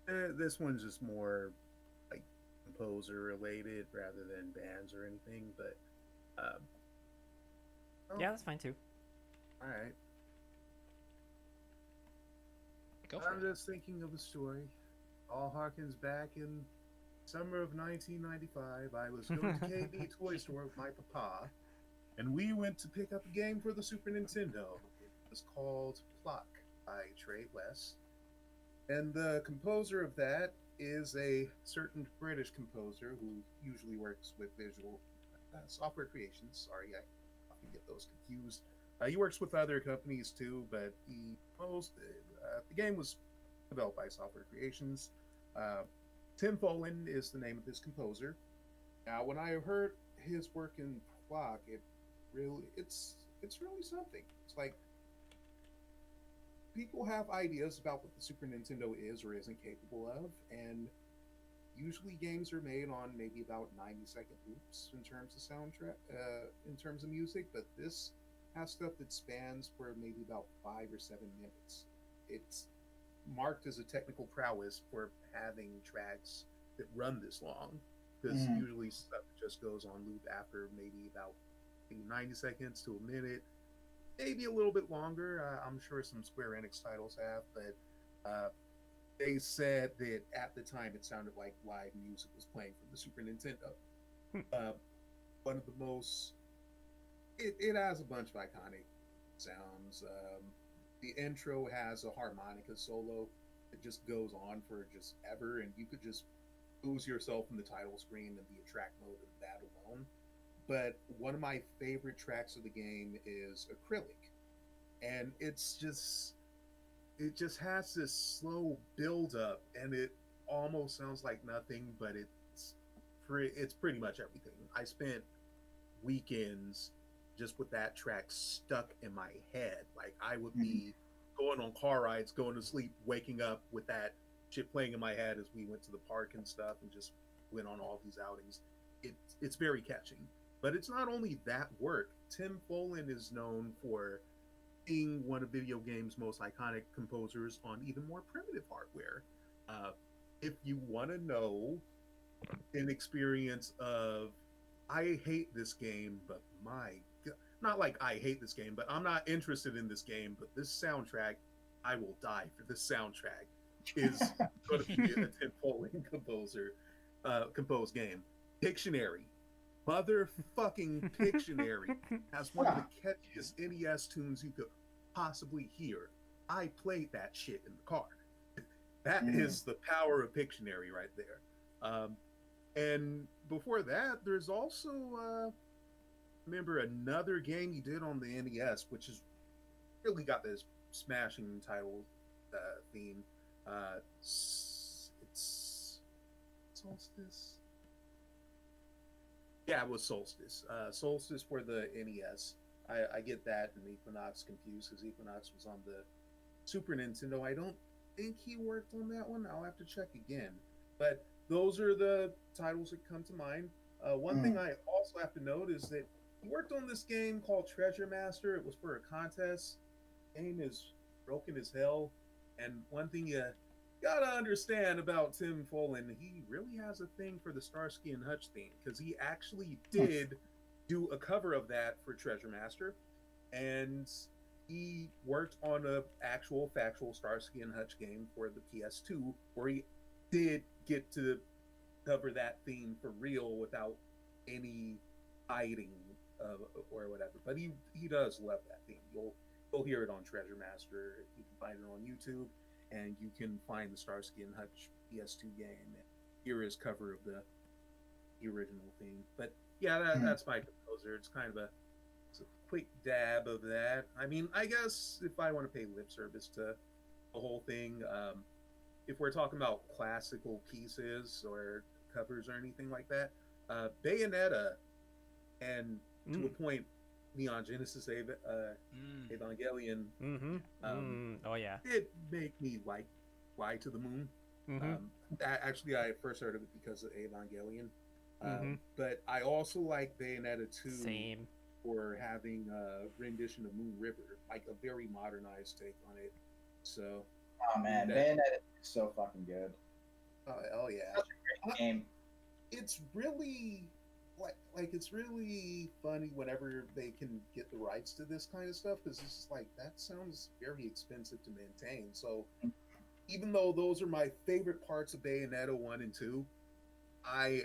this one's just more like composer related rather than bands or anything. But oh, Yeah, that's fine too. all right. Go for I'm it. just thinking of a story. All harkens back in summer of 1995. I was going to KB Toy Store with my papa, and we went to pick up a game for the Super Nintendo. It was called Pluck by Trey West. And the composer of that is a certain British composer who usually works with visual software creations. Sorry, I often get those confused. He works with other companies too, but the game was developed by Software Creations. Uh, Tim Follin is the name of this composer. Now, when I heard his work in Flock, it's really something. It's like people have ideas about what the Super Nintendo is or isn't capable of, and usually games are made on maybe about 90-second loops in terms of soundtrack, in terms of music, but this has stuff that spans for maybe about 5 or 7 minutes. It's marked as a technical prowess for having tracks that run this long, because Mhm. usually stuff just goes on loop after maybe about 90 seconds to a minute, maybe a little bit longer. I'm sure some Square Enix titles have, but they said that at the time it sounded like live music was playing from the Super Nintendo. uh, One of the most, it has a bunch of iconic sounds. The intro has a harmonica solo that just goes on for just ever, and you could just lose yourself in the title screen and the track mode of that alone. But one of my favorite tracks of the game is Acrylic, and it just has this slow build up, and it almost sounds like nothing, but it's pretty much everything. I spent weekends just with that track stuck in my head. Like I would be going on car rides, going to sleep, waking up with that shit playing in my head as we went to the park and stuff, and just went on all these outings. It's very catching. But it's not only that work. Tim Follin is known for being one of video games' most iconic composers on even more primitive hardware. Uh, if you want to know an experience of, I hate this game, but my God, not like I hate this game, but I'm not interested in this game, but this soundtrack, I will die for this soundtrack, is going to be a Tim Follin composed game. Pictionary. Motherfucking Pictionary has one of the catchiest NES tunes you could possibly hear. I played that shit in the car. That is the power of Pictionary right there. And before that, there's also remember another game he did on the NES, which has really got this smashing title theme. It's Solstice. Yeah, it was Solstice. Solstice for the NES. I get that and Equinox confused because Equinox was on the Super Nintendo. I don't think he worked on that one. I'll have to check again. But those are the titles that come to mind. One thing I also have to note is that he worked on this game called Treasure Master. It was for a contest. Game is broken as hell. And one thing you gotta understand about Tim Follin, he really has a thing for the Starsky and Hutch theme because he actually did do a cover of that for Treasure Master, and he worked on a actual factual Starsky and Hutch game for the PS2 where he did get to cover that theme for real without any hiding or whatever. But he does love that theme. You'll hear it on Treasure Master. You can find it on YouTube, and you can find the Starsky and Hutch PS2 game and hear his cover of the original theme. But yeah, that's my composer. It's kind of a quick dab of that. I mean, I guess if I want to pay lip service to the whole thing, if we're talking about classical pieces or covers or anything like that, Bayonetta and to a point, Neon Genesis Evangelion. Oh yeah. It made me like Fly to the Moon. Actually, I first heard of it because of Evangelion. But I also like Bayonetta 2 Same. for having a rendition of Moon River, like a very modernized take on it. So, oh man, Bayonetta is so fucking good. Oh yeah, such a great game. It's really like it's really funny whenever they can get the rights to this kind of stuff because it's just like that sounds very expensive to maintain. So, even though those are my favorite parts of Bayonetta 1 and 2, I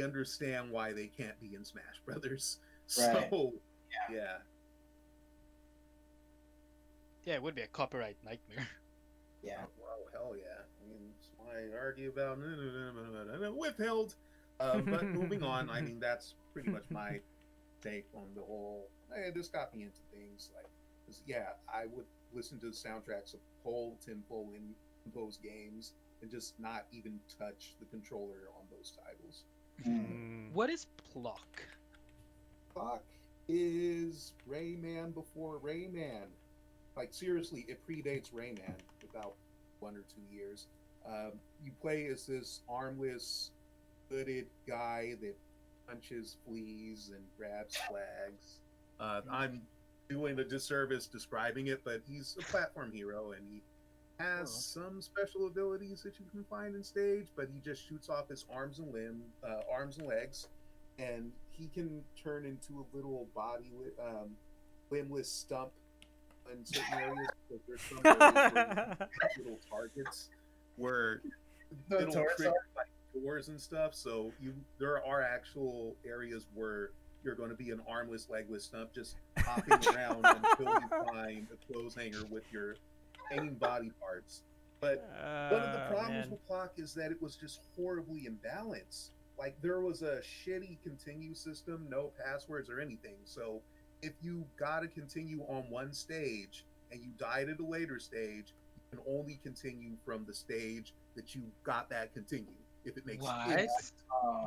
understand why they can't be in Smash Brothers. Right. So, yeah. Yeah, it would be a copyright nightmare. Yeah. Well, hell yeah. I mean, that's why I argue about withheld. But moving on, I mean, that's pretty much my take on the whole. Hey, this got me into things like, 'cause, yeah, I would listen to the soundtracks of whole Tim Follin composed games and just not even touch the controller on those titles. What is Pluck? Clock is Rayman before Rayman. Like seriously, it predates Rayman about 1 or 2 years. You play as this armless, hooded guy that punches fleas and grabs flags. I'm doing a disservice describing it, but he's a platform hero and he has some special abilities that you can find in stage, but he just shoots off his arms and legs, and he can turn into a little limbless stump in certain areas because there's some areas where little targets where it'll trigger like doors and stuff. So there are actual areas where you're going to be an armless, legless stump just hopping around until you find a clothes hanger with your hanging body parts. But one of the problems with Clock is that it was just horribly imbalanced. Like there was a shitty continue system, no passwords or anything. So if you got to continue on one stage and you died at a later stage, you can only continue from the stage that you got that continue. If it makes sense.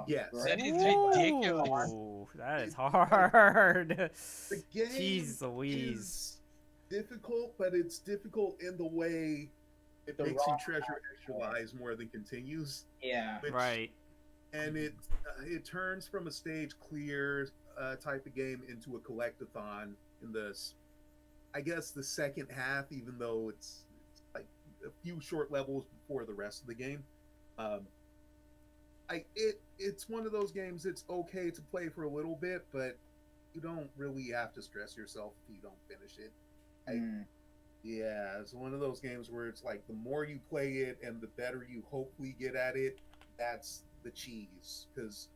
Yes. That is ridiculous. Ooh, that is hard. The game Jeez Louise. is difficult, but it's difficult in the way it makes you treasure extra lives more than continues. Yeah. Right. And it turns from a stage clear type of game into a collectathon in I guess the second half, even though it's like a few short levels before the rest of the game. It's one of those games it's okay to play for a little bit, but you don't really have to stress yourself if you don't finish it. Yeah, it's one of those games where it's like the more you play it and the better you hopefully get at it, that's the cheese, because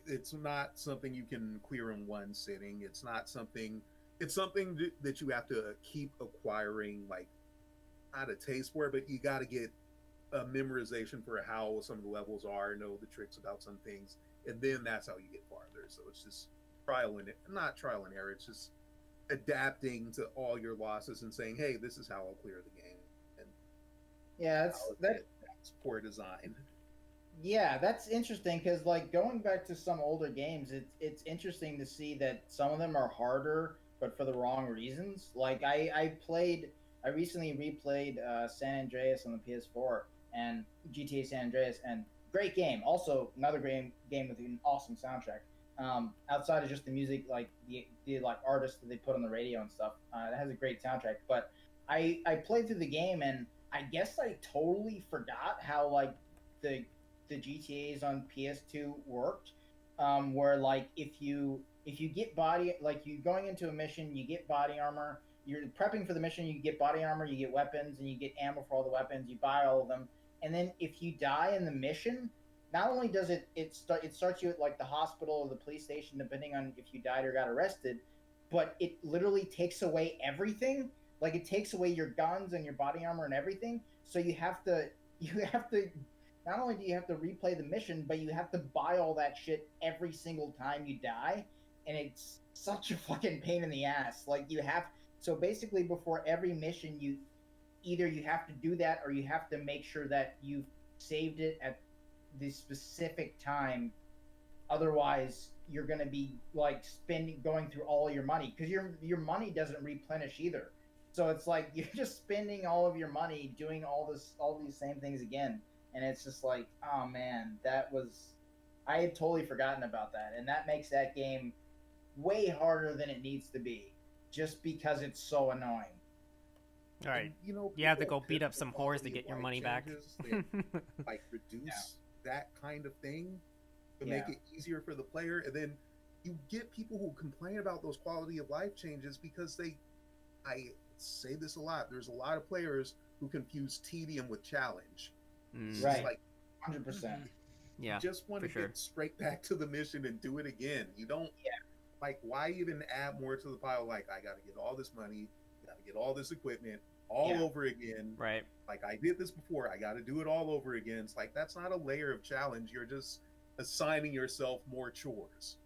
it's not something you can clear in one sitting. It's something that you have to keep acquiring, like not a taste for it, but you got to get a memorization for how some of the levels are, know the tricks about some things, and then that's how you get farther. So it's just not trial and error. It's just adapting to all your losses and saying, hey, this is how I'll clear the game. And Yeah, That's poor design. yeah, that's interesting because like going back to some older games, it's interesting to see that some of them are harder, but for the wrong reasons. Like I recently replayed San Andreas on the PS4 and GTA San Andreas, and great game. Also, another great game with an awesome soundtrack. Outside of just the music, like the like artists that they put on the radio and stuff, it has a great soundtrack. But I played through the game and I guess I totally forgot how like the the GTA's on PS2 worked, where like if you get body like you going into a mission, you get body armor. You're prepping for the mission, you get body armor, you get weapons, and you get ammo for all the weapons. You buy all of them, and then if you die in the mission, not only does it starts you at like the hospital or the police station, depending on if you died or got arrested, but it literally takes away everything. Like it takes away your guns and your body armor and everything. So you have to not only do you have to replay the mission, but you have to buy all that shit every single time you die, and it's such a fucking pain in the ass. Like you have so basically before every mission, you have to do that or you have to make sure that you've saved it at the specific time. Otherwise, you're gonna be like spending going through all your money because your money doesn't replenish either. So it's like you're just spending all of your money doing all these same things again, and it's just like, oh man, that was I had totally forgotten about that, and that makes that game way harder than it needs to be, just because it's so annoying. All right. And, you know, You have to people go beat pick up the some whores to quality get of your life money back. changes that, like reduce that kind of thing to make Yeah. it easier for the player, and then you get people who complain about those quality of life changes because I say this a lot. There's a lot of players who confuse tedium with challenge. It's Right. like 100%. Yeah. you just want to for sure. get straight back to the mission and do it again. You don't like why even add more to the pile? Like I got to get all this money, got to get all this equipment all Yeah. over again. Right. Like I did this before, I got to do it all over again. It's like that's not a layer of challenge. You're just assigning yourself more chores.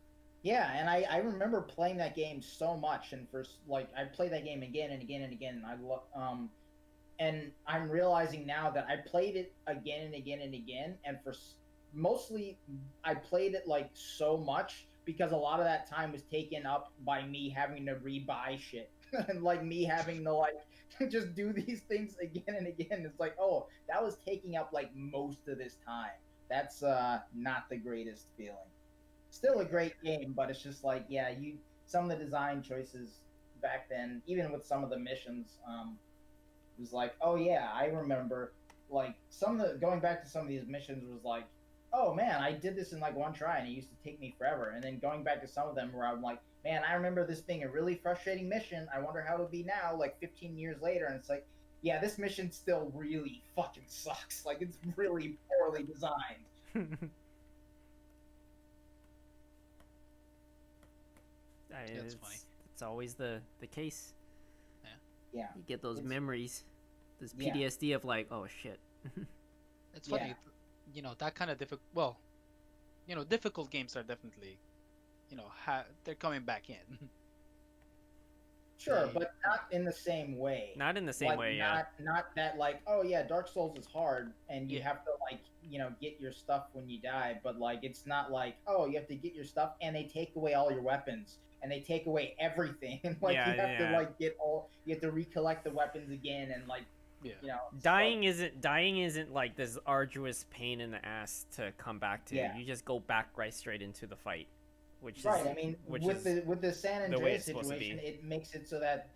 Yeah, and I remember playing that game so much, and for like I played that game again and again and again. And and I'm realizing now that I played it again and again and again, and mostly I played it like so much because a lot of that time was taken up by me having to rebuy shit and like me having to like just do these things again and again. It's like, oh, that was taking up like most of this time. That's not the greatest feeling. Still a great game, but it's just like, yeah, you some of the design choices back then, even with some of the missions, was like, oh yeah, I remember like some of the going back to some of these missions was like, oh man, I did this in like one try and it used to take me forever. And then going back to some of them where I'm like, man, I remember this being a really frustrating mission. I wonder how it'll be now, like 15 years later. And it's like, yeah, this mission still really fucking sucks. Like it's really poorly designed. That's funny. It's always the case. Yeah. You get those It's- memories, this Yeah. PTSD of like, oh shit. It's funny, Yeah. you know, that kind of difficult. Well, you know, difficult games are definitely, you know, they're coming back in. Sure, They- but not in the same way. Not in the same Like, way, yeah. not that like, oh yeah, Dark Souls is hard and you Yeah. have to like, get your stuff when you die, but like it's not like, oh, you have to get your stuff and they take away all your weapons and they take away everything. And like Yeah, you have to yeah. like you have to recollect the weapons again and like, Yeah. it's Dying isn't like this arduous pain in the ass to come back to. Yeah. You just go back right straight into the fight, which right. is I mean, which with is the San the way Andreas it's supposed to situation, be. it makes it so that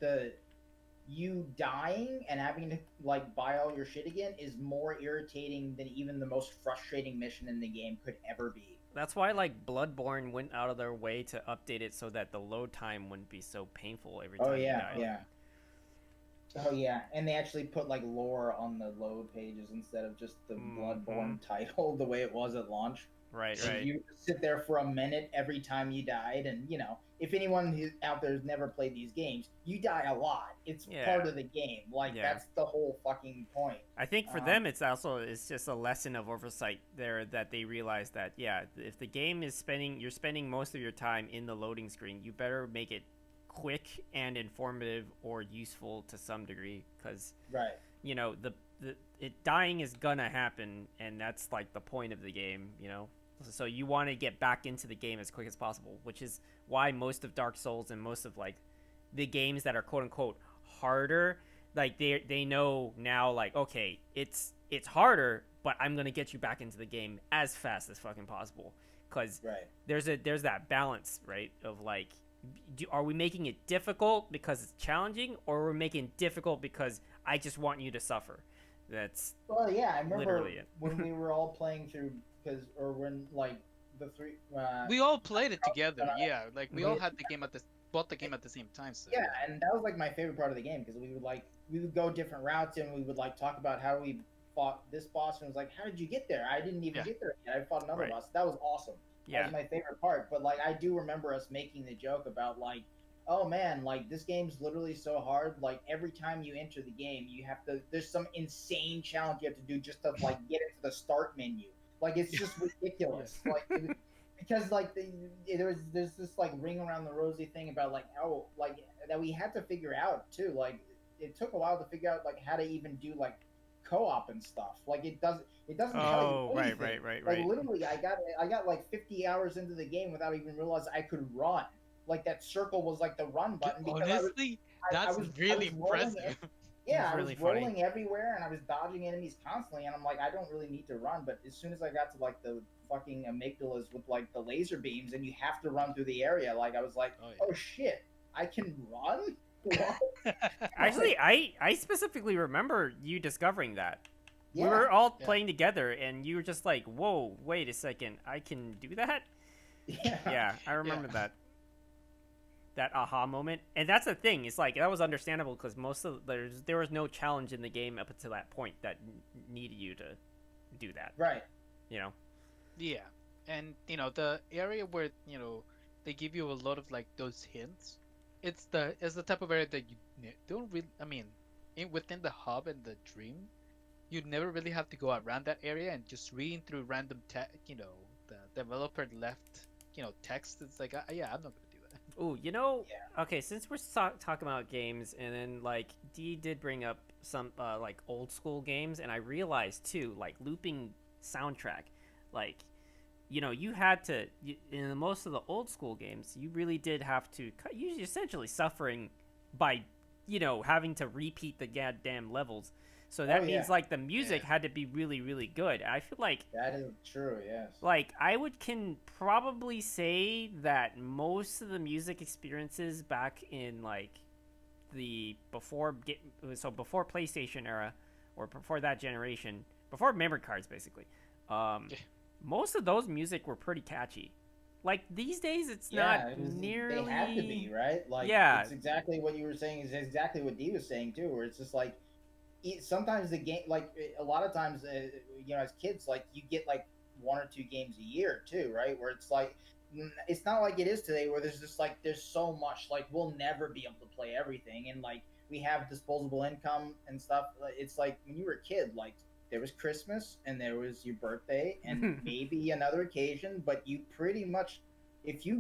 you dying and having to like buy all your shit again is more irritating than even the most frustrating mission in the game could ever be. That's why like Bloodborne went out of their way to update it so that the load time wouldn't be so painful every time Oh you yeah, died. yeah. Oh yeah, and they actually put like lore on the load pages instead of just the Bloodborne title the way it was at launch. Right, So right. you sit there for a minute every time you died, and if anyone out there has never played these games, you die a lot. It's Yeah. part of the game. Like Yeah. that's the whole fucking point. I think for them it's just a lesson of oversight there that they realize that if the game is you're spending most of your time in the loading screen, you better make it quick and informative or useful to some degree, because Right. dying is gonna happen, and that's like the point of the game, so you want to get back into the game as quick as possible, which is why most of Dark Souls and most of like the games that are quote unquote harder, like they know now, like, okay, it's harder, but I'm gonna get you back into the game as fast as fucking possible, because Right. there's that balance, right, of like, are we making it difficult because it's challenging, or are we making it difficult because I just want you to suffer? That's Well, yeah, I remember literally it. when we were all playing through, or when like the three. We all played it together. Yeah, like we all we- had the game bought the game at the same time. So Yeah, and that was like my favorite part of the game, because we would go different routes, and we would like talk about how we fought this boss, and it was like, how did you get there? I didn't even Yeah. get there yet. I fought another Right. boss. That was awesome. That Yeah. was my favorite part. But like, I do remember us making the joke about like, oh man, like this game's literally so hard. Like every time you enter the game, you have to. There's some insane challenge you have to do just to like get into the start menu. Like it's just ridiculous. Because like there's this like ring around the rosy thing about like, oh, like that we had to figure out too. Like it took a while to figure out like how to even do like co-op and stuff. Like it doesn't tell Oh, you right, anything. right. Like literally, I got like 50 hours into the game without even realizing I could run. Like that circle was like the run button. Because honestly, that's really impressive. Yeah, It's I really was funny. rolling everywhere, and I was dodging enemies constantly, and I'm like, I don't really need to run. But as soon as I got to like the fucking amygdalas with like the laser beams, and you have to run through the area, like I was like, Oh, oh shit, I can run. What? Actually, I specifically remember you discovering that. Yeah. We were all Yeah. playing together, and you were just like, "Whoa, wait a second, I can do that." Yeah. Yeah, I remember that aha moment. And that's the thing. It's like that was understandable because there was no challenge in the game up until that point that needed you to do that. Right. You know. Yeah, and the area where they give you a lot of like those hints. It's the type of area that you don't really. I mean, within the hub and the dream, you'd never really have to go around that area and just reading through random the developer left text. It's like yeah, I'm not gonna do that. Ooh, okay, since we're talking about games, and then like D did bring up some like old school games, and I realized too, like looping soundtrack, like you had to in most of the old school games, you really did have to you essentially suffering by having to repeat the goddamn levels. So that means yeah. like the music Yeah. had to be really, really good. I feel like That is true. Yes. like I can probably say that most of the music experiences back in like the before PlayStation era, or before that generation, before memory cards basically, Yeah. most of those music were pretty catchy. Like these days it's Yeah, not nearly. They had to be, right? Like, Yeah. it's exactly what you were saying is exactly what Dee was saying too. Where it's just like, sometimes the game, like a lot of times, as kids, like you get like one or two games a year too, right? Where it's like, it's not like it is today, where there's just like there's so much, like we'll never be able to play everything, and like we have disposable income and stuff. It's like when you were a kid, like there was Christmas and there was your birthday and maybe another occasion, but you pretty much, if your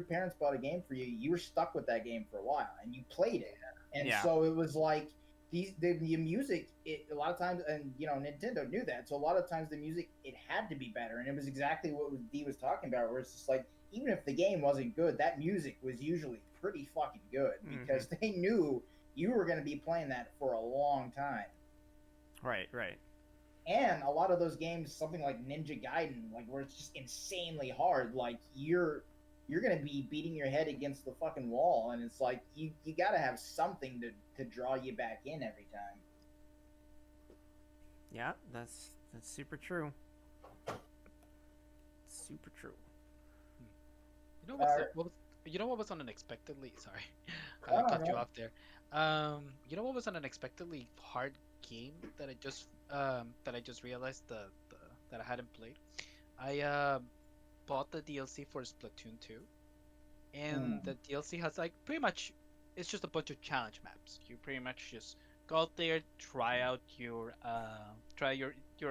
parents bought a game for you, you were stuck with that game for a while and you played it. And Yeah. so it was like the music, a lot of times, and Nintendo knew that, so a lot of times the music, it had to be better, and it was exactly what Dee was talking about, where it's just like, even if the game wasn't good, that music was usually pretty fucking good, because they knew you were going to be playing that for a long time. Right. And a lot of those games, something like Ninja Gaiden, like where it's just insanely hard, like you're gonna be beating your head against the fucking wall, and it's like you gotta have something to draw you back in every time. Yeah, that's super true. Super true. What was unexpectedly sorry, Oh, I cut you no. off there. What was an unexpectedly hard game that I just realized that I hadn't played. I bought the DLC for Splatoon 2, and the DLC has like pretty much, it's just a bunch of challenge maps. You pretty much just go out there, try out your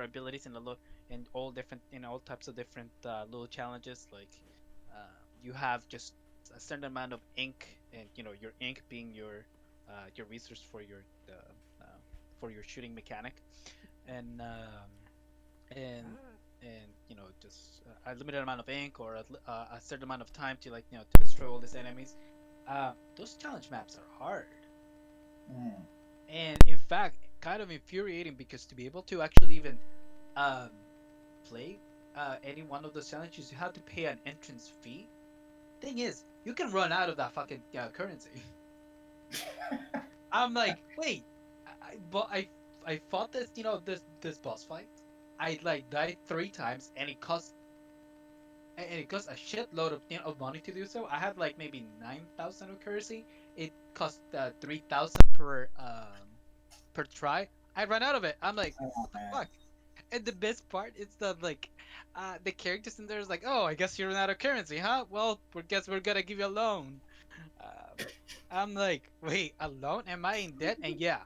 abilities in all different all types of different little challenges. Like you have just a certain amount of ink and your ink being your resource for your shooting mechanic, and and just a limited amount of ink or a certain amount of time to to destroy all these enemies. Those challenge maps are hard, Mm. and in fact, kind of infuriating because to be able to actually even um, play any one of those challenges, you have to pay an entrance fee. Thing is, you can run out of that fucking currency. I'm like, wait, but I fought this boss fight. I like died 3 times, and it cost a shitload of money to do so. I had like maybe 9,000 of currency. It cost 3,000 per try. I ran out of it. I'm like, Oh, what the man. fuck? And the best part is that like the characters in there is like, oh, I guess you ran out of currency, huh? Well, we guess we're gonna give you a loan. I'm like, wait, a loan? Am I in debt? And yeah,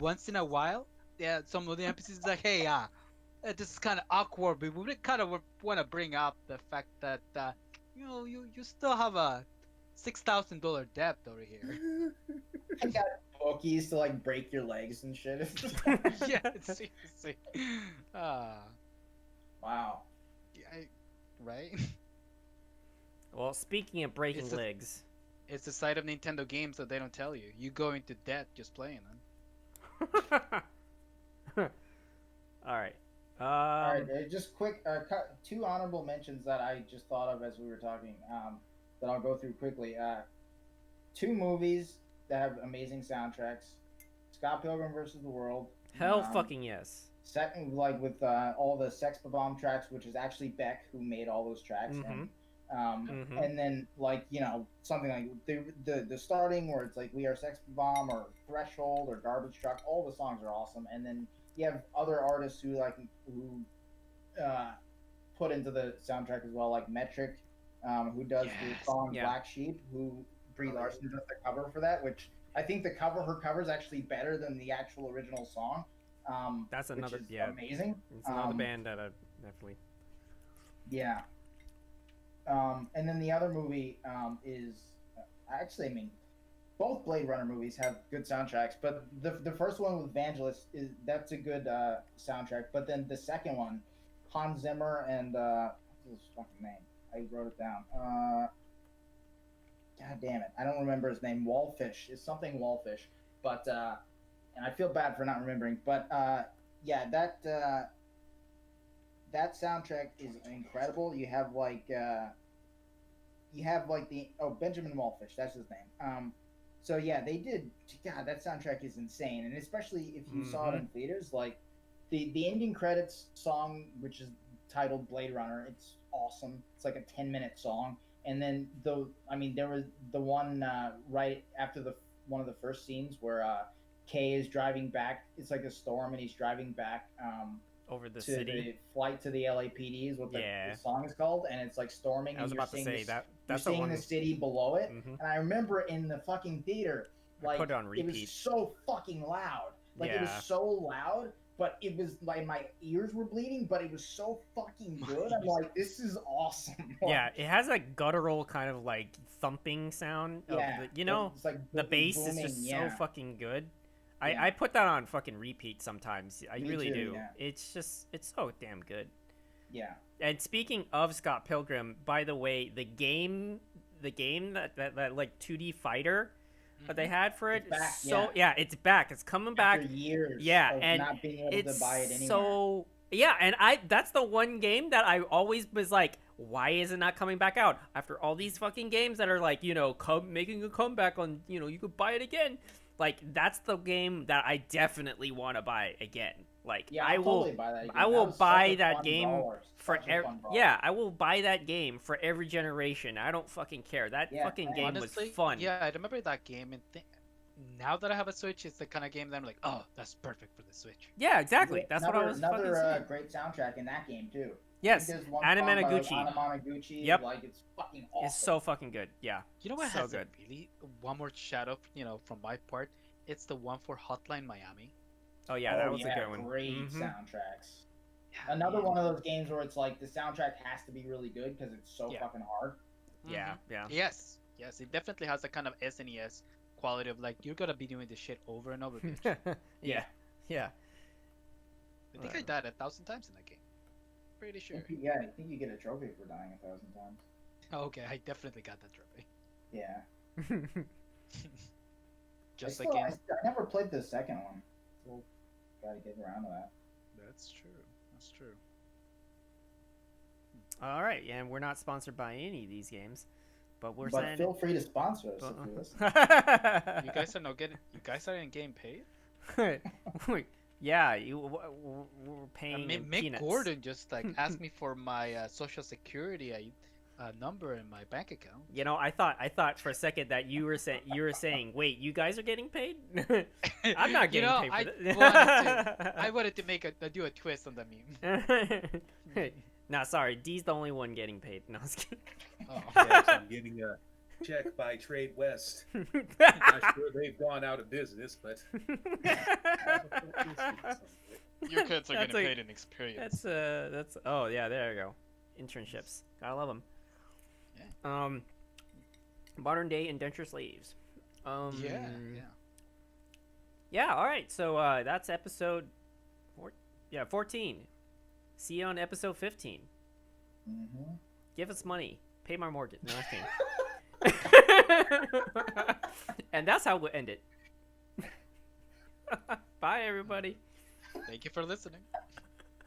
once in a while, yeah, some of the NPCs is like, hey, this is kind of awkward, but we kind of want to bring up the fact that you still have a $6,000 debt over here. I got bookies to like break your legs and shit. Yeah, seriously. Uh, Wow. right? Well, speaking of breaking It's a- legs, It's the side of Nintendo games that they don't tell you. You go into debt just playing them. all right. All right, just quick, two honorable mentions that I just thought of as we were talking. That I'll go through quickly. Two movies that have amazing soundtracks: Scott Pilgrim versus the World. Hell, fucking yes. Second, like with all the Sex Bomb tracks, which is actually Beck who made all those tracks, and then like something like the starting where it's like We Are Sex Bomb or Threshold or Garbage Truck. All the songs are awesome, and then you have other artists who put into the soundtrack as well, like Metric, who does the song Black Sheep, who Brie Larson does the cover for that, which I think her cover is actually better than the actual original song. That's another which is amazing. It's another band that I definitely. Yeah. And then the other movie is actually, I mean, both Blade Runner movies have good soundtracks, but the first one with Vangelis that's a good soundtrack. But then the second one, Hans Zimmer and what's his fucking name? I wrote it down. God damn it, I don't remember his name. Wallfish is something Wallfish, but and I feel bad for not remembering. But yeah, that soundtrack is incredible. You have like Benjamin Wallfish, that's his name. So yeah, they did. God, that soundtrack is insane, and especially if you saw it in theaters, like the ending credits song, which is titled Blade Runner. It's awesome. It's like a 10-minute song, and then there was the one right after one of the first scenes where Kay is driving back. It's like a storm, and he's driving back over the to city. the flight to the LAPD is what the song is called, and it's like storming. I was and about to say that's you're the seeing one. the city below it, and I remember in the fucking theater, like put it on repeat. It was so fucking loud. Like it was so loud, but it was like my ears were bleeding, but it was so fucking good. I'm like, this is awesome. Yeah, it has a guttural kind of like thumping sound. Yeah, it's like the bass booming, is just so fucking good. I put that on fucking repeat sometimes. I really do. Yeah. It's so damn good. Yeah. And speaking of Scott Pilgrim, by the way, the game that like 2D fighter that they had for it, it's back, it's back. It's coming back. After years. Yeah, of and not being able to buy it anywhere. So yeah, and that's the one game that I always was like, why is it not coming back out after all these fucking games that are like making a comeback on you could buy it again. Like that's the game that I definitely want to buy again. Like I will buy that again. I will buy that game I will buy that game for every generation. I don't fucking care. That fucking game honestly, was fun. Yeah, I remember that game, and now that I have a Switch, it's the kind of game that I'm like, oh, that's perfect for the Switch. Yeah, exactly. That's what I was fucking saying. Another great soundtrack in that game too. Yes, Anamanaguchi. Yep, like it's fucking awesome. It's so fucking good. Yeah, you know what so has good. Really one more shout out, from my part. It's the one for Hotline Miami. Oh yeah, that was a good one. Great soundtracks. Yeah, another one of those games where it's like the soundtrack has to be really good because it's so fucking hard. Yeah, yeah. Yes, Yes, it definitely has a kind of SNES quality of like you're gonna be doing this shit over and over, bitch. Yeah. Yeah. I think I died 1,000 times in that game. Pretty sure. I think you get a trophy for dying 1,000 times. Okay, I definitely got that trophy. Yeah. Just I like in. I never played the second one. Still gotta get around to that. That's true. That's true. All right, and we're not sponsored by any of these games, but we're But saying. feel free to sponsor us if you listen. You guys are not getting. You guys are in game paid. Yeah, we're paying in Mick peanuts. Gordon just like asked me for my social security number and my bank account. You know, I thought for a second that you were saying, wait, you guys are getting paid? I'm not getting paid for this. I wanted to do a twist on the meme. Nah, sorry, D's the only one getting paid. No, I was kidding. Oh. Yes, I'm getting a check by Trade West. Not sure they've gone out of business, but Your kids are That's getting a- paid in experience. That's oh yeah, there you go. Internships, gotta love them. Yeah. Modern day indenture slaves. Yeah. Yeah. All right. So that's episode 14. See you on episode 15. Mm-hmm. Give us money. Pay my mortgage. No, I'm kidding. And that's how we'll end it. Bye, everybody. Thank you for listening.